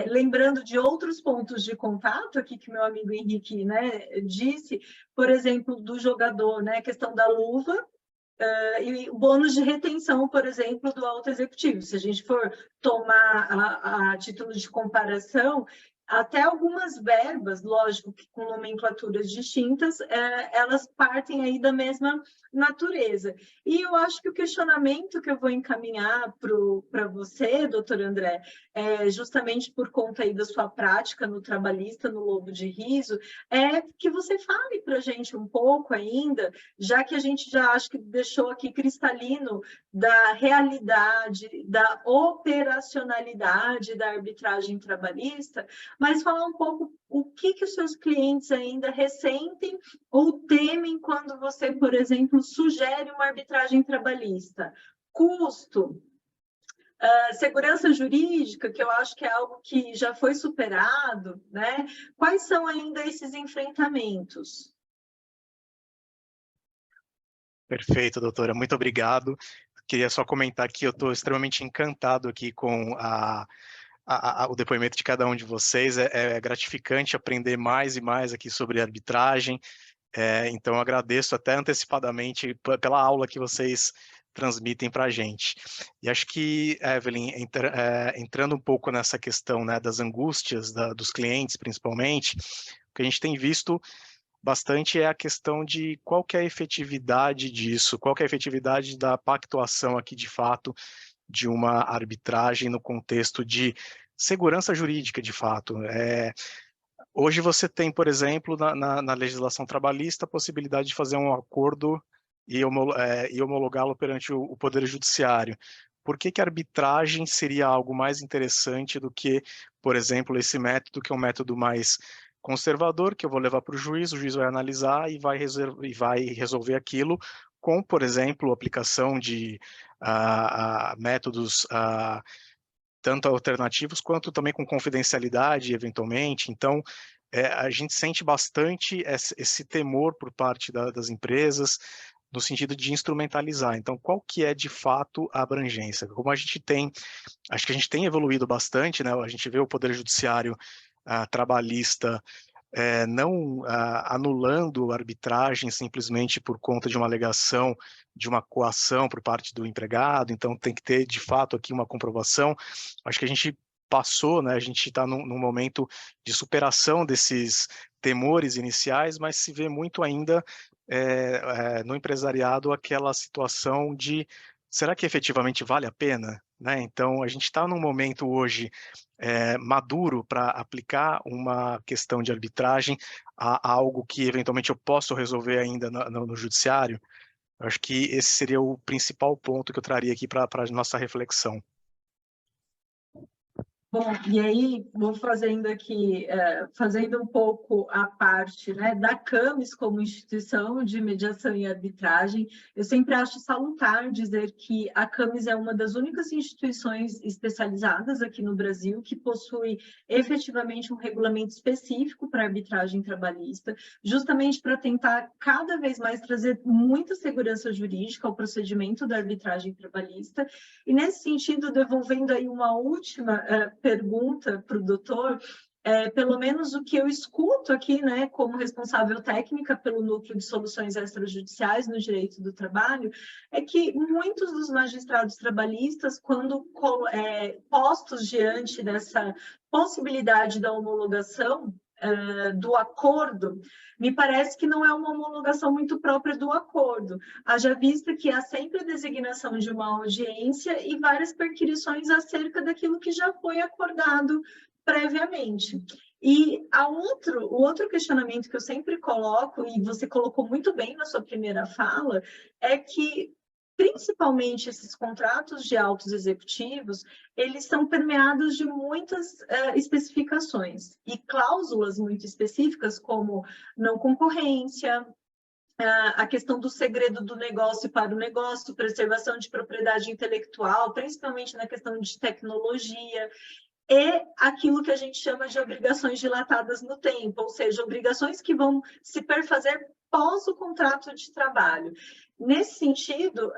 lembrando de outros pontos de contato aqui que meu amigo Henrique, né, disse, por exemplo, do jogador, né, a questão da luva, e o bônus de retenção, por exemplo, do alto executivo. Se a gente for tomar a título de comparação, até algumas verbas, lógico que com nomenclaturas distintas, elas partem aí da mesma natureza. E eu acho que o questionamento que eu vou encaminhar para você, doutor André, justamente por conta aí da sua prática no trabalhista, no Lobo de Riso, é que você fale para a gente um pouco ainda, já que a gente já acho que deixou aqui cristalino da realidade, da operacionalidade da arbitragem trabalhista, mas falar um pouco o que os seus clientes ainda ressentem ou temem quando você, por exemplo, sugere uma arbitragem trabalhista. Custo, segurança jurídica, que eu acho que é algo que já foi superado, né? Quais são ainda esses enfrentamentos? Perfeito, doutora, muito obrigado. Queria só comentar que eu estou extremamente encantado aqui com o depoimento de cada um de vocês. É gratificante aprender mais e mais aqui sobre arbitragem. Então, eu agradeço até antecipadamente pela aula que vocês transmitem para a gente. E acho que, Evelyn, entrando um pouco nessa questão, né, das angústias dos clientes, principalmente, o que a gente tem visto bastante é a questão de qual que é a efetividade disso, qual que é a efetividade da pactuação aqui, de fato, de uma arbitragem no contexto de segurança jurídica, de fato. Hoje você tem, por exemplo, na legislação trabalhista, a possibilidade de fazer um acordo e homologá-lo perante o Poder Judiciário. Por que que a arbitragem seria algo mais interessante do que, por exemplo, esse método, que é um método mais conservador, que eu vou levar para o juiz vai analisar e vai resolver aquilo com, por exemplo, aplicação de métodos tanto alternativos quanto também com confidencialidade, eventualmente. Então, a gente sente bastante esse temor por parte das empresas, no sentido de instrumentalizar. Então, qual que é, de fato, a abrangência? Como a gente tem, acho que a gente tem evoluído bastante, né? A gente vê o Poder Judiciário trabalhista não anulando a arbitragem simplesmente por conta de uma alegação de uma coação por parte do empregado, então tem que ter, de fato, aqui uma comprovação. Acho que a gente passou, né, a gente está num momento de superação desses temores iniciais, mas se vê muito ainda no empresariado aquela situação de será que efetivamente vale a pena? Né? Então, a gente está num momento hoje maduro para aplicar uma questão de arbitragem a algo que eventualmente eu posso resolver ainda no judiciário. Eu acho que esse seria o principal ponto que eu traria aqui para a nossa reflexão. Bom, e aí vou fazendo aqui, fazendo um pouco a parte, né, da CAMES como instituição de mediação e arbitragem. Eu sempre acho salutar dizer que a CAMES é uma das únicas instituições especializadas aqui no Brasil que possui efetivamente um regulamento específico para arbitragem trabalhista, justamente para tentar cada vez mais trazer muita segurança jurídica ao procedimento da arbitragem trabalhista. E nesse sentido, devolvendo aí uma última pergunta para o doutor, pelo menos o que eu escuto aqui, né, como responsável técnica pelo Núcleo de Soluções Extrajudiciais no Direito do Trabalho, é que muitos dos magistrados trabalhistas, quando postos diante dessa possibilidade da homologação do acordo, me parece que não é uma homologação muito própria do acordo, haja vista que há sempre a designação de uma audiência e várias perquisições acerca daquilo que já foi acordado previamente. E o outro questionamento que eu sempre coloco, e você colocou muito bem na sua primeira fala, é que principalmente esses contratos de autos executivos, eles são permeados de muitas especificações e cláusulas muito específicas, como não concorrência, a questão do segredo do negócio para o negócio, preservação de propriedade intelectual, principalmente na questão de tecnologia, e aquilo que a gente chama de obrigações dilatadas no tempo, ou seja, obrigações que vão se perfazer pós o contrato de trabalho. Nesse sentido,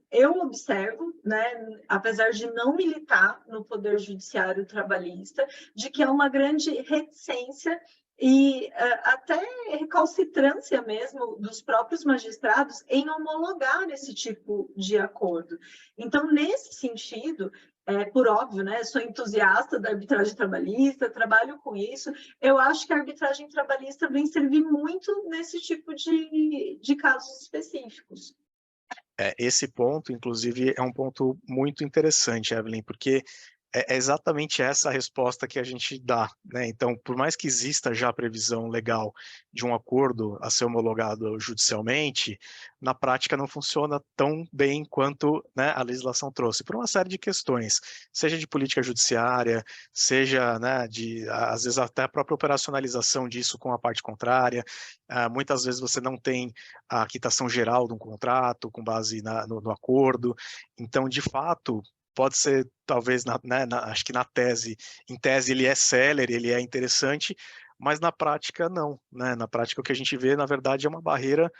eu observo, né, apesar de não militar no Poder Judiciário trabalhista, de que há uma grande reticência e até recalcitrância mesmo dos próprios magistrados em homologar esse tipo de acordo. Então, nesse sentido, por óbvio, né, sou entusiasta da arbitragem trabalhista, trabalho com isso, eu acho que a arbitragem trabalhista vem servir muito nesse tipo de casos específicos. Esse ponto, inclusive, é um ponto muito interessante, Evelyn, porque é exatamente essa a resposta que a gente dá, né? Então, por mais que exista já a previsão legal de um acordo a ser homologado judicialmente, na prática não funciona tão bem quanto, né, a legislação trouxe, por uma série de questões, seja de política judiciária, seja, né, às vezes até a própria operacionalização disso com a parte contrária. Muitas vezes você não tem a quitação geral de um contrato com base no acordo. Então, de fato, pode ser, talvez, acho que em tese ele é célere, ele é interessante, mas na prática não, né? Na prática o que a gente vê, na verdade, é uma barreira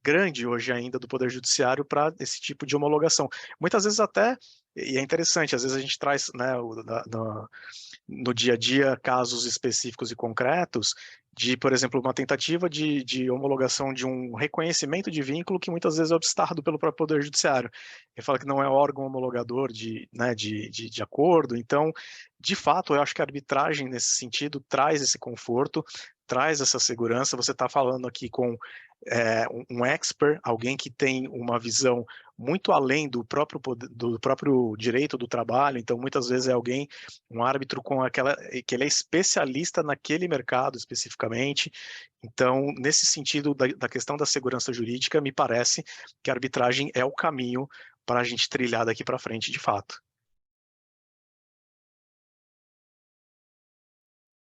grande hoje ainda do Poder Judiciário para esse tipo de homologação. Muitas vezes até, e é interessante, às vezes a gente traz, né, no dia a dia casos específicos e concretos de, por exemplo, uma tentativa de homologação de um reconhecimento de vínculo que muitas vezes é obstado pelo próprio Poder Judiciário. Ele fala que não é órgão homologador né, de acordo, então, de fato, eu acho que a arbitragem, nesse sentido, traz esse conforto, traz essa segurança. Você está falando aqui com um expert, alguém que tem uma visão muito além do próprio direito do trabalho, então muitas vezes é alguém, um árbitro que ele é especialista naquele mercado especificamente. Então, nesse sentido da questão da segurança jurídica, me parece que a arbitragem é o caminho para a gente trilhar daqui para frente, de fato.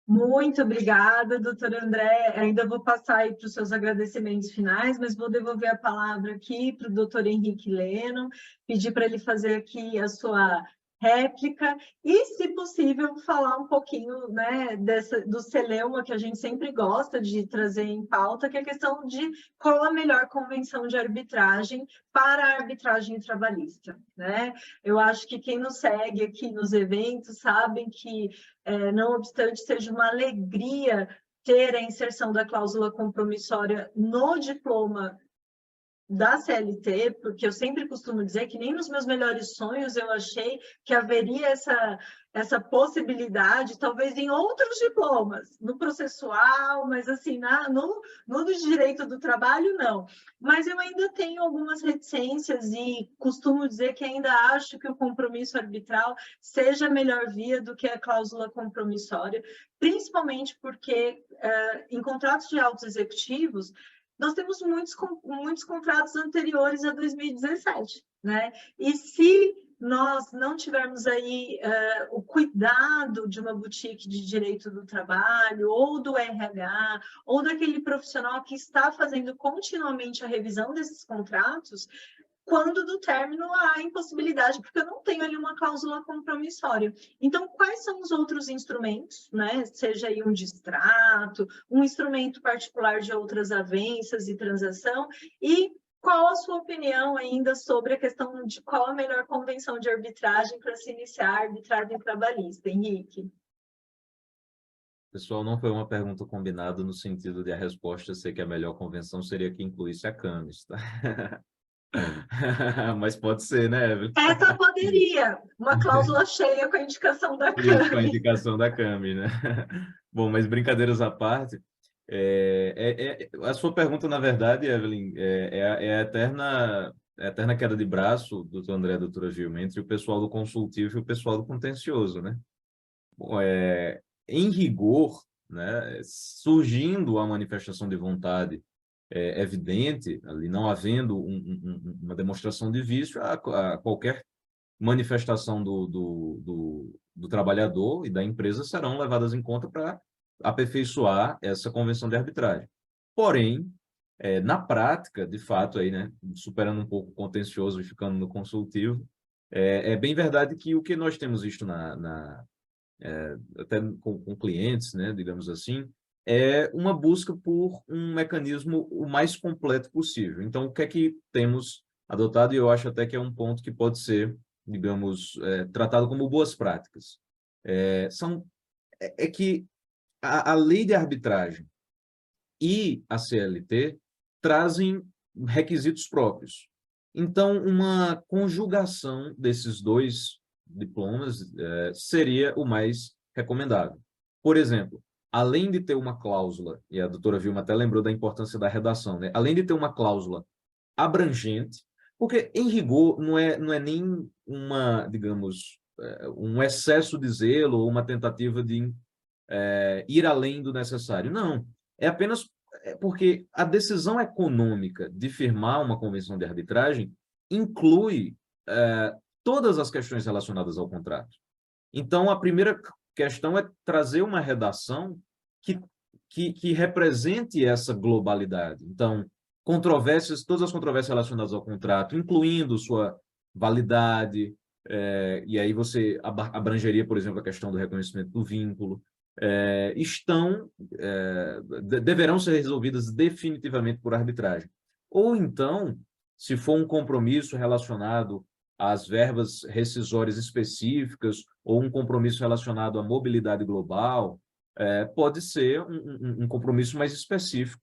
Muito obrigada, doutor André. Ainda vou passar aí para os seus agradecimentos finais, mas vou devolver a palavra aqui para o doutor Henrique Leno, pedir para ele fazer aqui a sua réplica e, se possível, falar um pouquinho, né, do celeuma, que a gente sempre gosta de trazer em pauta, que é a questão de qual a melhor convenção de arbitragem para a arbitragem trabalhista, né? Eu acho que quem nos segue aqui nos eventos sabem que, não obstante seja uma alegria ter a inserção da cláusula compromissória no diploma da CLT, porque eu sempre costumo dizer que nem nos meus melhores sonhos eu achei que haveria essa possibilidade, talvez em outros diplomas, no processual, mas assim, no do direito do trabalho, não. Mas eu ainda tenho algumas reticências e costumo dizer que ainda acho que o compromisso arbitral seja a melhor via do que a cláusula compromissória, principalmente porque em contratos de autos executivos, nós temos muitos contratos anteriores a 2017, né? E se nós não tivermos aí o cuidado de uma boutique de direito do trabalho, ou do RH, ou daquele profissional que está fazendo continuamente a revisão desses contratos, quando do término há impossibilidade, porque eu não tenho ali uma cláusula compromissória. Então, quais são os outros instrumentos, né? Seja aí um distrato, um instrumento particular de outras avanças e transação, e qual a sua opinião ainda sobre a questão de qual a melhor convenção de arbitragem para se iniciar a arbitragem trabalhista, Henrique? Pessoal, não foi uma pergunta combinada no sentido de a resposta ser que a melhor convenção seria que incluísse a CAMES, tá? Mas pode ser, né, Evelyn? Essa poderia, uma cláusula cheia com a indicação da Isso, com a CAMES. indicação da CAMES, né? Bom, mas brincadeiras à parte, a sua pergunta, na verdade, Evelyn, a eterna queda de braço, doutor André, doutora Gilma, entre o pessoal do consultivo e o pessoal do contencioso, né? Bom, em rigor, né, surgindo a manifestação de vontade evidente, ali não havendo uma demonstração de vício, a qualquer manifestação do trabalhador e da empresa serão levadas em conta para aperfeiçoar essa convenção de arbitragem. Porém, na prática, de fato, aí, né, superando um pouco o contencioso e ficando no consultivo, é bem verdade que o que nós temos visto até com clientes, né, digamos assim, é uma busca por um mecanismo o mais completo possível. Então, o que é que temos adotado? E eu acho até que é um ponto que pode ser, digamos, tratado como boas práticas. Que a lei de arbitragem e a CLT trazem requisitos próprios. Então, uma conjugação desses dois diplomas seria o mais recomendável. Por exemplo, além de ter uma cláusula, e a doutora Vilma até lembrou da importância da redação, né? Além de ter uma cláusula abrangente, porque, em rigor, não é nem digamos, um excesso de zelo ou uma tentativa de ir além do necessário. Não, é apenas porque a decisão econômica de firmar uma convenção de arbitragem inclui todas as questões relacionadas ao contrato. Então, a primeira questão é trazer uma redação que represente essa globalidade. Então, todas as controvérsias relacionadas ao contrato, incluindo sua validade, e aí você abrangeria, por exemplo, a questão do reconhecimento do vínculo, deverão ser resolvidas definitivamente por arbitragem. Ou então, se for um compromisso relacionado às verbas rescisórias específicas ou um compromisso relacionado à mobilidade global, pode ser um compromisso mais específico.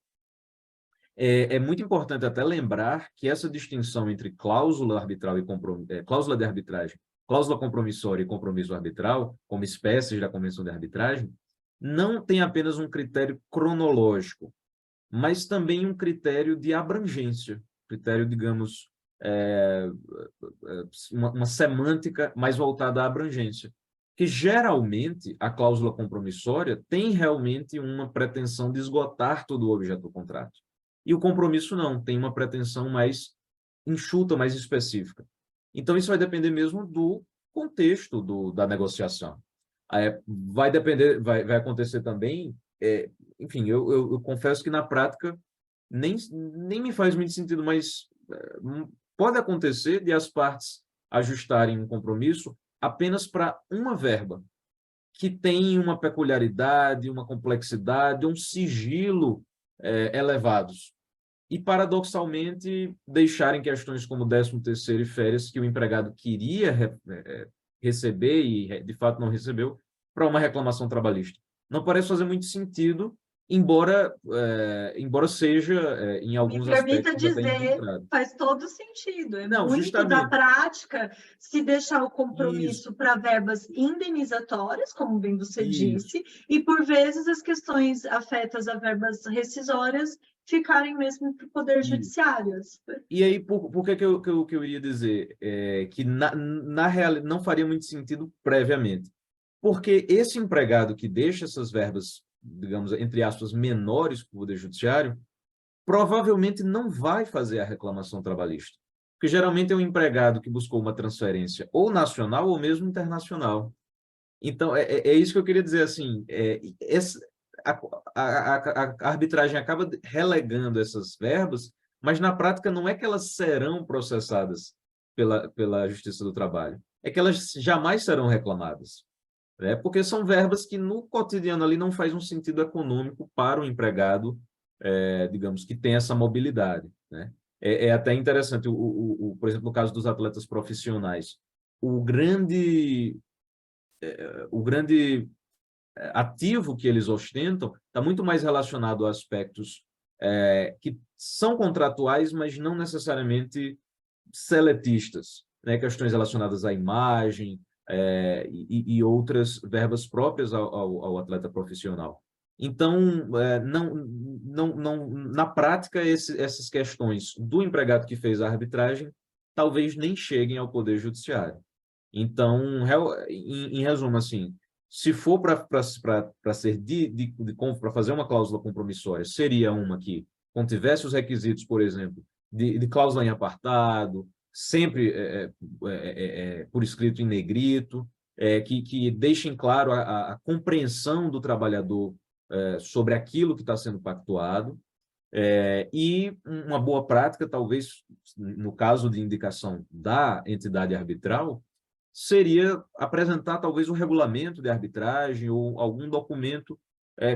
É muito importante até lembrar que essa distinção entre cláusula arbitral e cláusula de arbitragem, cláusula compromissória e compromisso arbitral, como espécies da Convenção de Arbitragem, não tem apenas um critério cronológico, mas também um critério de abrangência, critério, digamos, uma semântica mais voltada à abrangência, que geralmente a cláusula compromissória tem realmente uma pretensão de esgotar todo o objeto do contrato. E o compromisso não, tem uma pretensão mais enxuta, mais específica. Então, isso vai depender mesmo do contexto da negociação. Vai depender, vai acontecer também, enfim, eu confesso que na prática nem me faz muito sentido, mas pode acontecer de as partes ajustarem um compromisso apenas para uma verba, que tem uma peculiaridade, uma complexidade, um sigilo elevados. E, paradoxalmente, deixarem questões como 13º e férias, que o empregado queria receber e, de fato, não recebeu, para uma reclamação trabalhista. Não parece fazer muito sentido, embora seja, em alguns aspectos, dizer, faz todo sentido. Não, muito justamente. Da prática se deixar o compromisso para verbas indenizatórias, como bem você disse, e, por vezes, as questões afetas a verbas rescisórias ficarem mesmo para o Poder Judiciário. E aí, por que eu iria dizer que, na realidade, não faria muito sentido previamente? Porque esse empregado que deixa essas verbas, digamos, entre aspas, menores para o Poder Judiciário, provavelmente não vai fazer a reclamação trabalhista. Porque geralmente é um empregado que buscou uma transferência ou nacional ou mesmo internacional. Então, é isso que eu queria dizer, assim, a arbitragem acaba relegando essas verbas, mas na prática não é que elas serão processadas pela Justiça do Trabalho, é que elas jamais serão reclamadas. Porque são verbas que no cotidiano ali não faz um sentido econômico para o empregado, digamos, que tem essa mobilidade, né? É até interessante, por exemplo, no caso dos atletas profissionais, o grande ativo que eles ostentam está muito mais relacionado a aspectos que são contratuais, mas não necessariamente seletistas, né? Questões relacionadas à imagem, e outras verbas próprias ao atleta profissional. Então, na prática, essas questões do empregado que fez a arbitragem talvez nem cheguem ao Poder Judiciário. Então, em resumo, assim, se for para fazer uma cláusula compromissória, seria uma que contivesse os requisitos, por exemplo, de cláusula em apartado, sempre por escrito em negrito, que deixem claro a compreensão do trabalhador sobre aquilo que está sendo pactuado, e uma boa prática, talvez, no caso de indicação da entidade arbitral, seria apresentar talvez um regulamento de arbitragem ou algum documento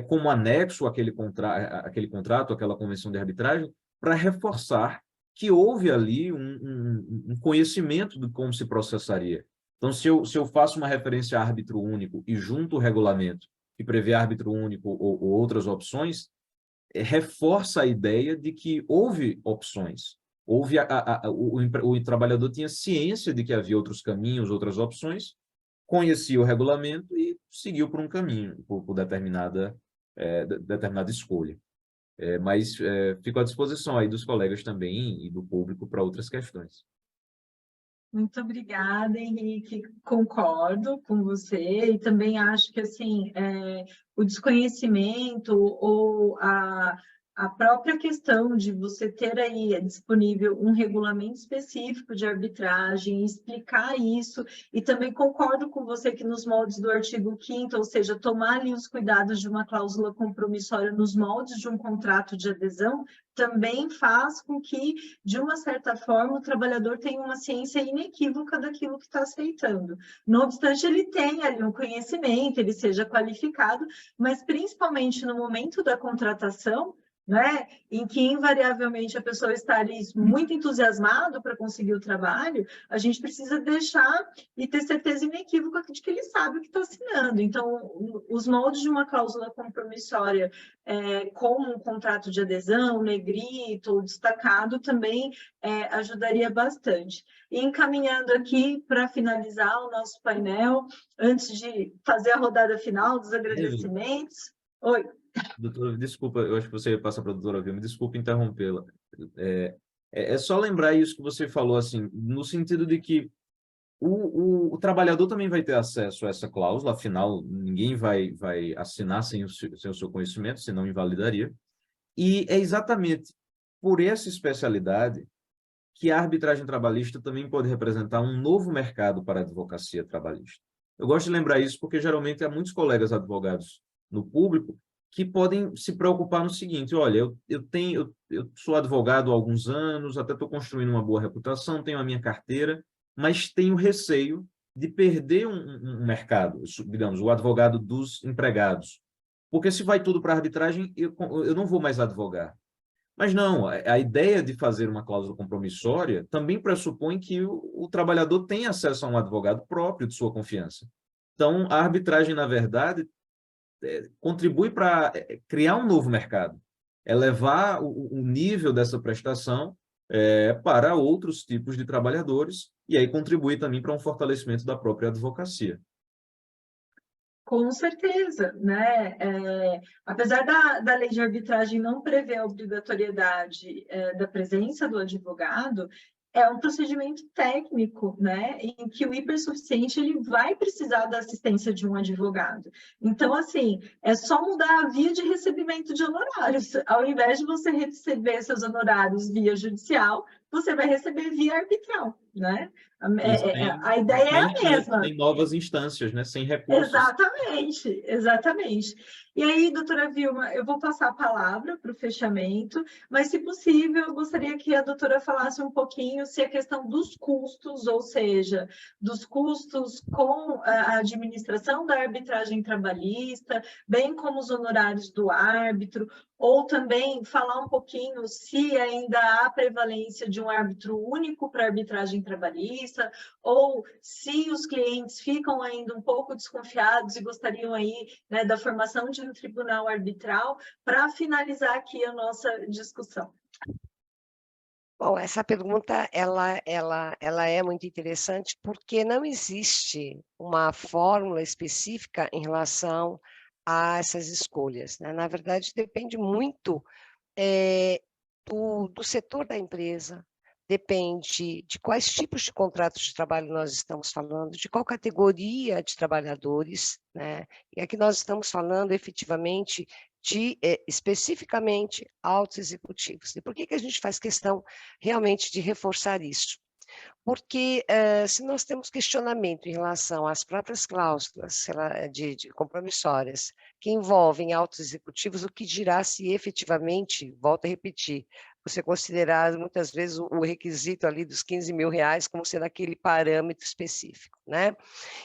como anexo àquele contrato, àquela convenção de arbitragem, para reforçar que houve ali um conhecimento de como se processaria. Então, se eu faço uma referência a árbitro único e junto o regulamento que prevê árbitro único ou outras opções, reforça a ideia de que houve opções. O trabalhador tinha ciência de que havia outros caminhos, outras opções, conhecia o regulamento e seguiu por um caminho, por determinada escolha. Mas fico à disposição aí dos colegas também e do público para outras questões. Muito obrigada, Henrique. Concordo com você e também acho que assim, o desconhecimento ou a própria questão de você ter aí disponível um regulamento específico de arbitragem, explicar isso, e também concordo com você que nos moldes do artigo 5º, ou seja, tomar ali os cuidados de uma cláusula compromissória nos moldes de um contrato de adesão, também faz com que, de uma certa forma, o trabalhador tenha uma ciência inequívoca daquilo que está aceitando. Não obstante, ele tenha ali um conhecimento, ele seja qualificado, mas principalmente no momento da contratação, né? Em que invariavelmente a pessoa está ali muito entusiasmado para conseguir o trabalho, a gente precisa deixar e ter certeza inequívoca de que ele sabe o que está assinando. Então, os moldes de uma cláusula compromissória com um contrato de adesão, negrito ou destacado também ajudaria bastante. E encaminhando aqui para finalizar o nosso painel, antes de fazer a rodada final dos agradecimentos. Oi. Doutora, desculpa, eu acho que você ia passar para a doutora Vilma, desculpa interrompê-la. É só lembrar isso que você falou, assim, no sentido de que o trabalhador também vai ter acesso a essa cláusula, afinal, ninguém vai assinar sem o seu conhecimento, senão invalidaria. E é exatamente por essa especialidade que a arbitragem trabalhista também pode representar um novo mercado para a advocacia trabalhista. Eu gosto de lembrar isso porque, geralmente, há muitos colegas advogados no público que podem se preocupar no seguinte: olha, eu sou advogado há alguns anos, até estou construindo uma boa reputação, tenho a minha carteira, mas tenho receio de perder um mercado, digamos, o advogado dos empregados. Porque se vai tudo para a arbitragem, eu não vou mais advogar. Mas não, a ideia de fazer uma cláusula compromissória também pressupõe que o trabalhador tenha acesso a um advogado próprio de sua confiança. Então, a arbitragem, na verdade, contribui para criar um novo mercado, elevar o nível dessa prestação para outros tipos de trabalhadores e aí contribuir também para um fortalecimento da própria advocacia. Com certeza, né? Apesar da lei de arbitragem não prever a obrigatoriedade da presença do advogado, é um procedimento técnico, né, em que o hipersuficiente ele vai precisar da assistência de um advogado. Então, assim, é só mudar a via de recebimento de honorários. Ao invés de você receber seus honorários via judicial, você vai receber via arbitral, né? A ideia é a mesma. Tem novas instâncias, né? Sem recursos. Exatamente, exatamente. E aí, doutora Vilma, eu vou passar a palavra para o fechamento, mas, se possível, eu gostaria que a doutora falasse um pouquinho se a questão dos custos, ou seja, dos custos com a administração da arbitragem trabalhista, bem como os honorários do árbitro, ou também falar um pouquinho se ainda há prevalência de um árbitro único para arbitragem trabalhista, ou se os clientes ficam ainda um pouco desconfiados e gostariam aí, né, da formação de um tribunal arbitral, para finalizar aqui a nossa discussão. Bom, essa pergunta ela é muito interessante porque não existe uma fórmula específica em relação a essas escolhas, né? Na verdade, depende muito do setor da empresa, depende de quais tipos de contratos de trabalho nós estamos falando, de qual categoria de trabalhadores, né? E aqui nós estamos falando efetivamente de, especificamente, altos executivos. E por que a gente faz questão realmente de reforçar isso? Porque se nós temos questionamento em relação às próprias cláusulas de compromissórias que envolvem altos executivos, o que dirá se efetivamente, volto a repetir, você considerar muitas vezes o requisito ali dos R$15 mil como sendo aquele parâmetro específico, né?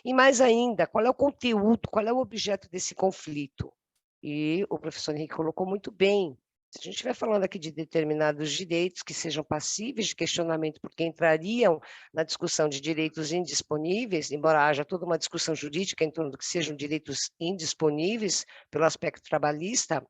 E mais ainda, qual é o conteúdo, qual é o objeto desse conflito? E o professor Henrique colocou muito bem. Se a gente estiver falando aqui de determinados direitos que sejam passíveis de questionamento, porque entrariam na discussão de direitos indisponíveis, embora haja toda uma discussão jurídica em torno do que sejam direitos indisponíveis pelo aspecto trabalhista,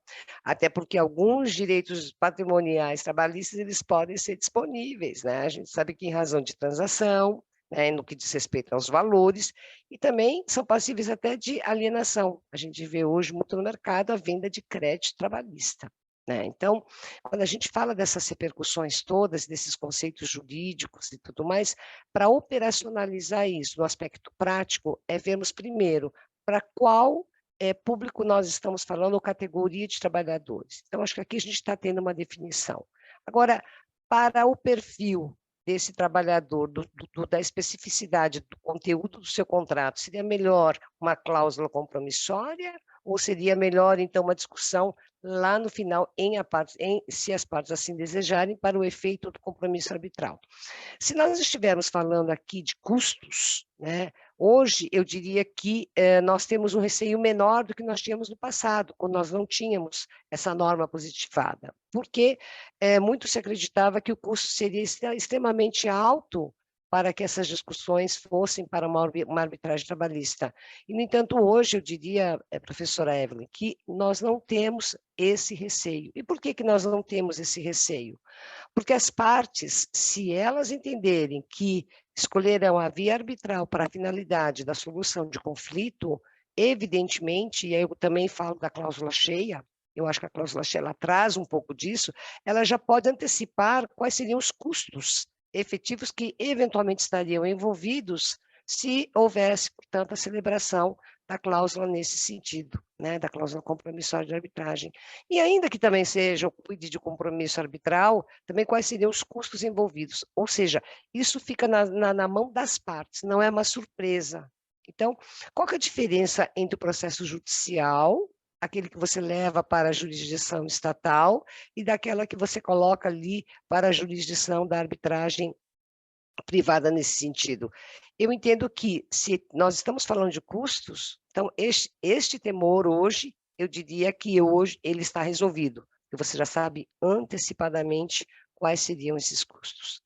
até porque alguns direitos patrimoniais trabalhistas eles podem ser disponíveis, né? A gente sabe que em razão de transação, né, no que diz respeito aos valores, e também são passíveis até de alienação. A gente vê hoje muito no mercado a venda de crédito trabalhista. Né? Então, quando a gente fala dessas repercussões todas, desses conceitos jurídicos e tudo mais, para operacionalizar isso no aspecto prático, é vermos primeiro para qual público nós estamos falando, ou categoria de trabalhadores. Então, acho que aqui a gente está tendo uma definição. Agora, para o perfil desse trabalhador, da especificidade do conteúdo do seu contrato, seria melhor uma cláusula compromissória ou seria melhor, então, uma discussão lá no final, se as partes assim desejarem, para o efeito do compromisso arbitral? Se nós estivermos falando aqui de custos, né, Hoje, eu diria que nós temos um receio menor do que nós tínhamos no passado, quando nós não tínhamos essa norma positivada, porque muito se acreditava que o custo seria extremamente alto para que essas discussões fossem para uma arbitragem trabalhista. E, no entanto, hoje eu diria, professora Evelyn, que nós não temos esse receio. E por que nós não temos esse receio? Porque as partes, se elas entenderem que escolherão a via arbitral para a finalidade da solução de conflito, evidentemente, e aí eu também falo da cláusula cheia, eu acho que a cláusula cheia ela traz um pouco disso, ela já pode antecipar quais seriam os custos efetivos que eventualmente estariam envolvidos se houvesse, portanto, a celebração da cláusula nesse sentido, né, da cláusula compromissória de arbitragem. E ainda que também seja o pedido de compromisso arbitral, também quais seriam os custos envolvidos. Ou seja, isso fica na mão das partes, não é uma surpresa. Então, qual que é a diferença entre o processo judicial, aquele que você leva para a jurisdição estatal, e daquela que você coloca ali para a jurisdição da arbitragem privada nesse sentido? Eu entendo que, se nós estamos falando de custos, então este temor hoje, eu diria que hoje ele está resolvido, e você já sabe antecipadamente quais seriam esses custos.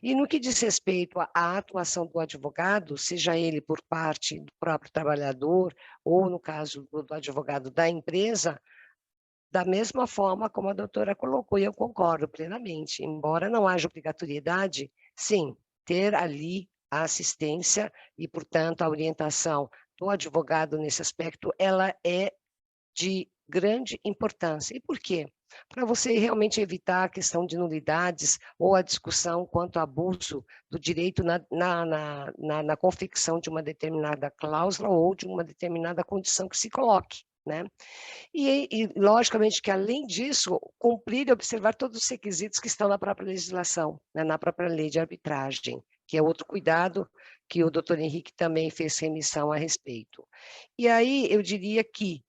E no que diz respeito à atuação do advogado, seja ele por parte do próprio trabalhador, ou no caso do advogado da empresa, da mesma forma como a doutora colocou, e eu concordo plenamente, embora não haja obrigatoriedade, sim, ter ali a assistência e, portanto, a orientação do advogado nesse aspecto, ela é de grande importância. E por quê? Para você realmente evitar a questão de nulidades ou a discussão quanto ao abuso do direito na confecção de uma determinada cláusula ou de uma determinada condição que se coloque, né? E, logicamente, que além disso, cumprir e observar todos os requisitos que estão na própria legislação, né, na própria lei de arbitragem, que é outro cuidado que o doutor Henrique também fez remissão a respeito. E aí, eu diria que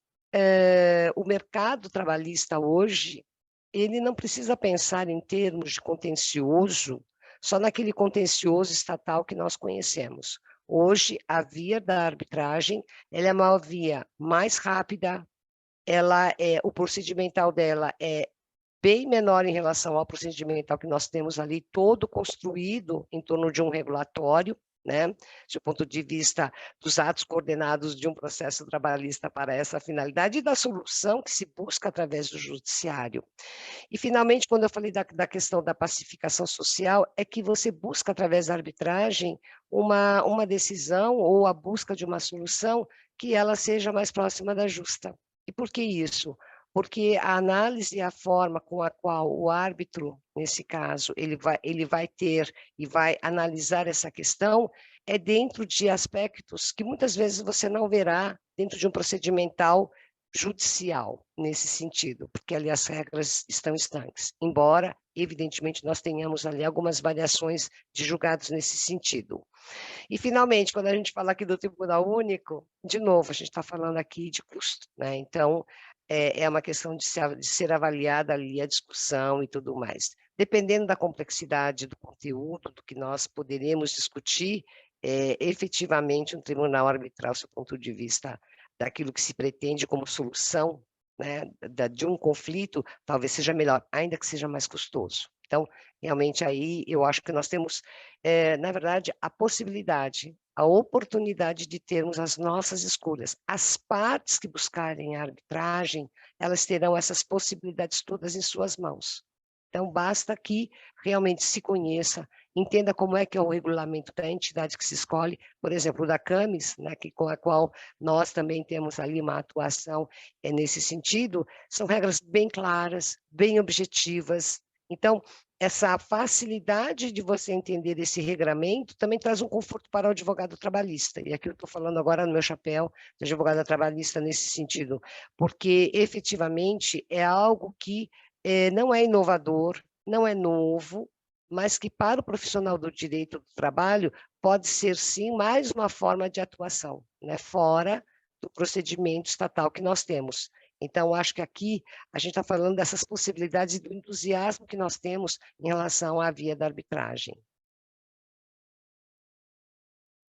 o mercado trabalhista hoje, ele não precisa pensar em termos de contencioso, só naquele contencioso estatal que nós conhecemos. Hoje, a via da arbitragem, ela é uma via mais rápida, o procedimental dela é bem menor em relação ao procedimental que nós temos ali, todo construído em torno de um regulatório, né, do ponto de vista dos atos coordenados de um processo trabalhista para essa finalidade e da solução que se busca através do judiciário. E, finalmente, quando eu falei da questão da pacificação social, é que você busca, através da arbitragem, uma decisão ou a busca de uma solução que ela seja mais próxima da justa. E por que isso? Porque a análise e a forma com a qual o árbitro, nesse caso, ele vai ter e vai analisar essa questão é dentro de aspectos que muitas vezes você não verá dentro de um procedimental judicial, nesse sentido, porque ali as regras estão estanques, embora, evidentemente, nós tenhamos ali algumas variações de julgados nesse sentido. E, finalmente, quando a gente fala aqui do Tribunal Único, de novo, a gente está falando aqui de custo, né? Então, é uma questão de ser avaliada ali a discussão e tudo mais. Dependendo da complexidade do conteúdo, do que nós poderemos discutir, efetivamente, um tribunal arbitral, do ponto de vista daquilo que se pretende como solução, né, de um conflito, talvez seja melhor, ainda que seja mais custoso. Então, realmente, aí eu acho que nós temos, na verdade, a possibilidade, a oportunidade de termos as nossas escolhas. As partes que buscarem a arbitragem, elas terão essas possibilidades todas em suas mãos. Então, basta que realmente se conheça, entenda como é que é o regulamento da entidade que se escolhe, por exemplo, da CAMES, né, com a qual nós também temos ali uma atuação nesse sentido, são regras bem claras, bem objetivas. Então, essa facilidade de você entender esse regramento também traz um conforto para o advogado trabalhista. E aqui eu estou falando agora no meu chapéu de advogada trabalhista nesse sentido, porque efetivamente é algo que não é inovador, não é novo, mas que para o profissional do direito do trabalho pode ser, sim, mais uma forma de atuação, né, fora do procedimento estatal que nós temos. Então, acho que aqui a gente está falando dessas possibilidades e do entusiasmo que nós temos em relação à via da arbitragem.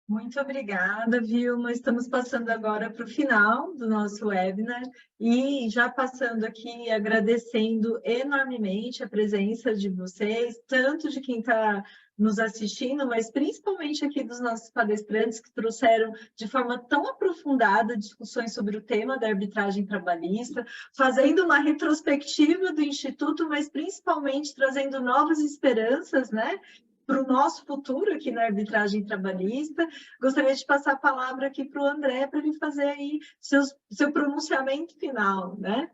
Muito obrigada, Vilma. Estamos passando agora para o final do nosso webinar e já passando aqui agradecendo enormemente a presença de vocês, tanto de quem está nos assistindo, mas principalmente aqui dos nossos palestrantes que trouxeram de forma tão aprofundada discussões sobre o tema da arbitragem trabalhista, fazendo uma retrospectiva do Instituto, mas principalmente trazendo novas esperanças, né? Para o nosso futuro aqui na arbitragem trabalhista. Gostaria de passar a palavra aqui para o André, para ele fazer aí seu pronunciamento final, né?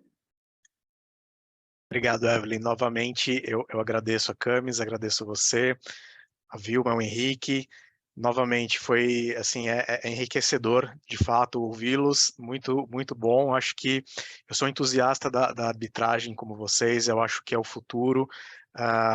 Obrigado, Evelyn. Novamente, eu agradeço a Camis, agradeço você, a Vilma, o Henrique. Novamente, foi assim, é enriquecedor, de fato, ouvi-los, muito, muito bom. Acho que eu sou entusiasta da arbitragem como vocês, eu acho que é o futuro.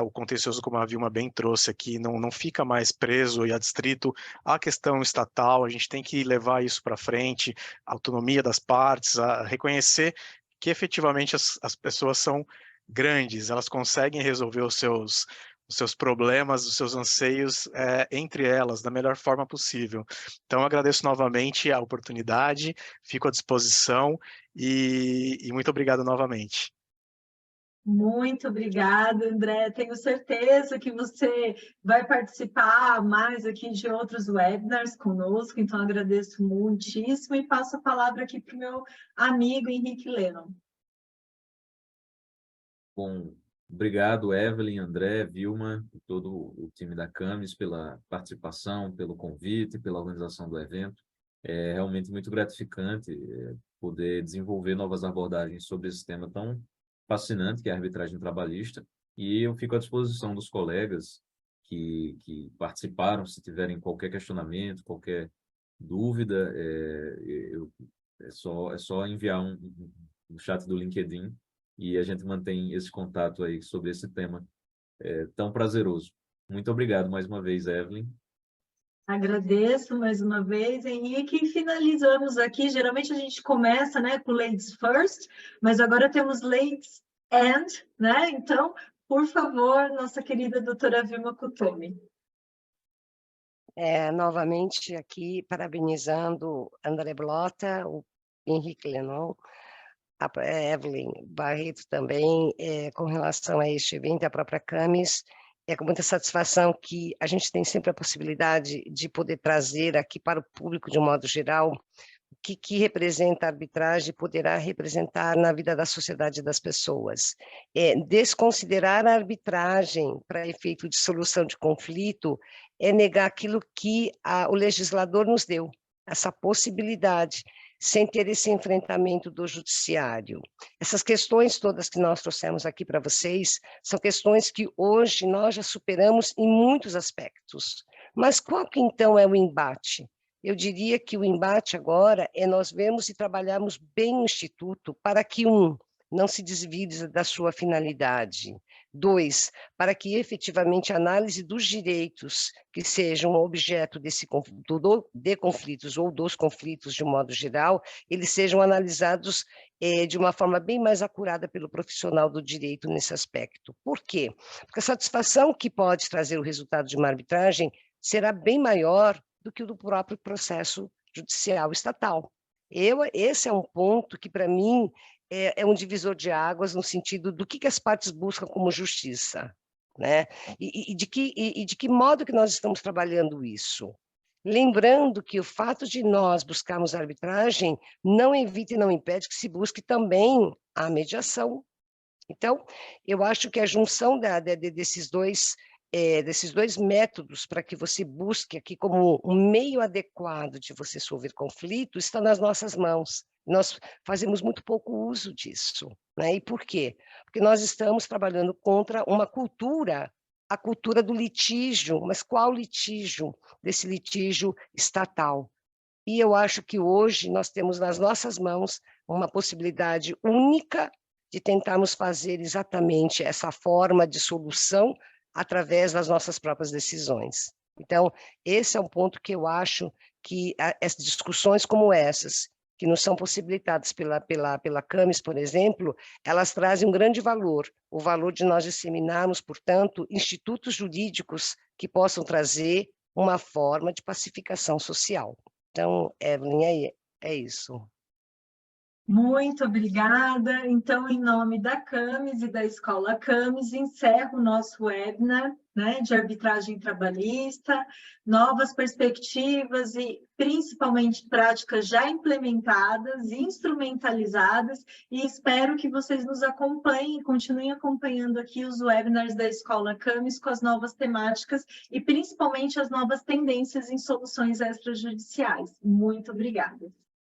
O contencioso, como a Vilma bem trouxe aqui, não fica mais preso e adstrito à questão estatal, a gente tem que levar isso para frente, a autonomia das partes, a reconhecer que efetivamente as pessoas são grandes, elas conseguem resolver os seus problemas, os seus anseios entre elas, da melhor forma possível. Então, eu agradeço novamente a oportunidade, fico à disposição e muito obrigado novamente. Muito obrigada, André. Tenho certeza que você vai participar mais aqui de outros webinars conosco, então agradeço muitíssimo e passo a palavra aqui para o meu amigo Henrique Lennon. Bom, obrigado, Evelyn, André, Vilma e todo o time da Camis pela participação, pelo convite, pela organização do evento. É realmente muito gratificante poder desenvolver novas abordagens sobre esse tema tão fascinante que é a arbitragem trabalhista. E eu fico à disposição dos colegas que participaram, se tiverem qualquer questionamento, qualquer dúvida, é só enviar um chat do LinkedIn e a gente mantém esse contato aí sobre esse tema tão prazeroso. Muito obrigado mais uma vez, Evelyn. Agradeço mais uma vez, Henrique, e finalizamos aqui. Geralmente a gente começa, né, com ladies first, mas agora temos ladies and, né? Então, por favor, nossa querida doutora Vilma Kutomi. Novamente aqui, parabenizando André Blota, o Henrique Lennon, a Evelyn Barreto também, com relação a este evento, a própria Camis. É com muita satisfação que a gente tem sempre a possibilidade de poder trazer aqui para o público, de um modo geral, o que representa a arbitragem poderá representar na vida da sociedade das pessoas. Desconsiderar a arbitragem para efeito de solução de conflito é negar aquilo que o legislador nos deu, essa possibilidade, sem ter esse enfrentamento do judiciário. Essas questões todas que nós trouxemos aqui para vocês, são questões que hoje nós já superamos em muitos aspectos. Mas qual que então é o embate? Eu diria que o embate agora é nós vermos e trabalharmos bem o Instituto para que, não se desvie da sua finalidade. 2, para que efetivamente a análise dos direitos que sejam objeto de conflitos ou dos conflitos de um modo geral, eles sejam analisados de uma forma bem mais acurada pelo profissional do direito nesse aspecto. Por quê? Porque a satisfação que pode trazer o resultado de uma arbitragem será bem maior do que o do próprio processo judicial estatal. Esse é um ponto que, para mim, é um divisor de águas no sentido do que as partes buscam como justiça, né? E de que modo que nós estamos trabalhando isso. Lembrando que o fato de nós buscarmos a arbitragem não evita e não impede que se busque também a mediação. Então, eu acho que a junção desses dois métodos para que você busque aqui como um meio adequado de você resolver conflito está nas nossas mãos. Nós fazemos muito pouco uso disso, né? E por quê? Porque nós estamos trabalhando contra uma cultura, a cultura do litígio, mas qual litígio? Desse litígio estatal. E eu acho que hoje nós temos nas nossas mãos uma possibilidade única de tentarmos fazer exatamente essa forma de solução através das nossas próprias decisões. Então, esse é um ponto que eu acho que as discussões como essas, que nos são possibilitadas pela Camis, por exemplo, elas trazem um grande valor, o valor de nós disseminarmos, portanto, institutos jurídicos que possam trazer uma forma de pacificação social. Então, Evelyn, é isso. Muito obrigada. Então, em nome da Camis e da Escola Camis, encerro o nosso webinar, né, de arbitragem trabalhista, novas perspectivas e, principalmente, práticas já implementadas, instrumentalizadas, e espero que vocês nos acompanhem, continuem acompanhando aqui os webinars da Escola Camis com as novas temáticas e, principalmente, as novas tendências em soluções extrajudiciais. Muito obrigada.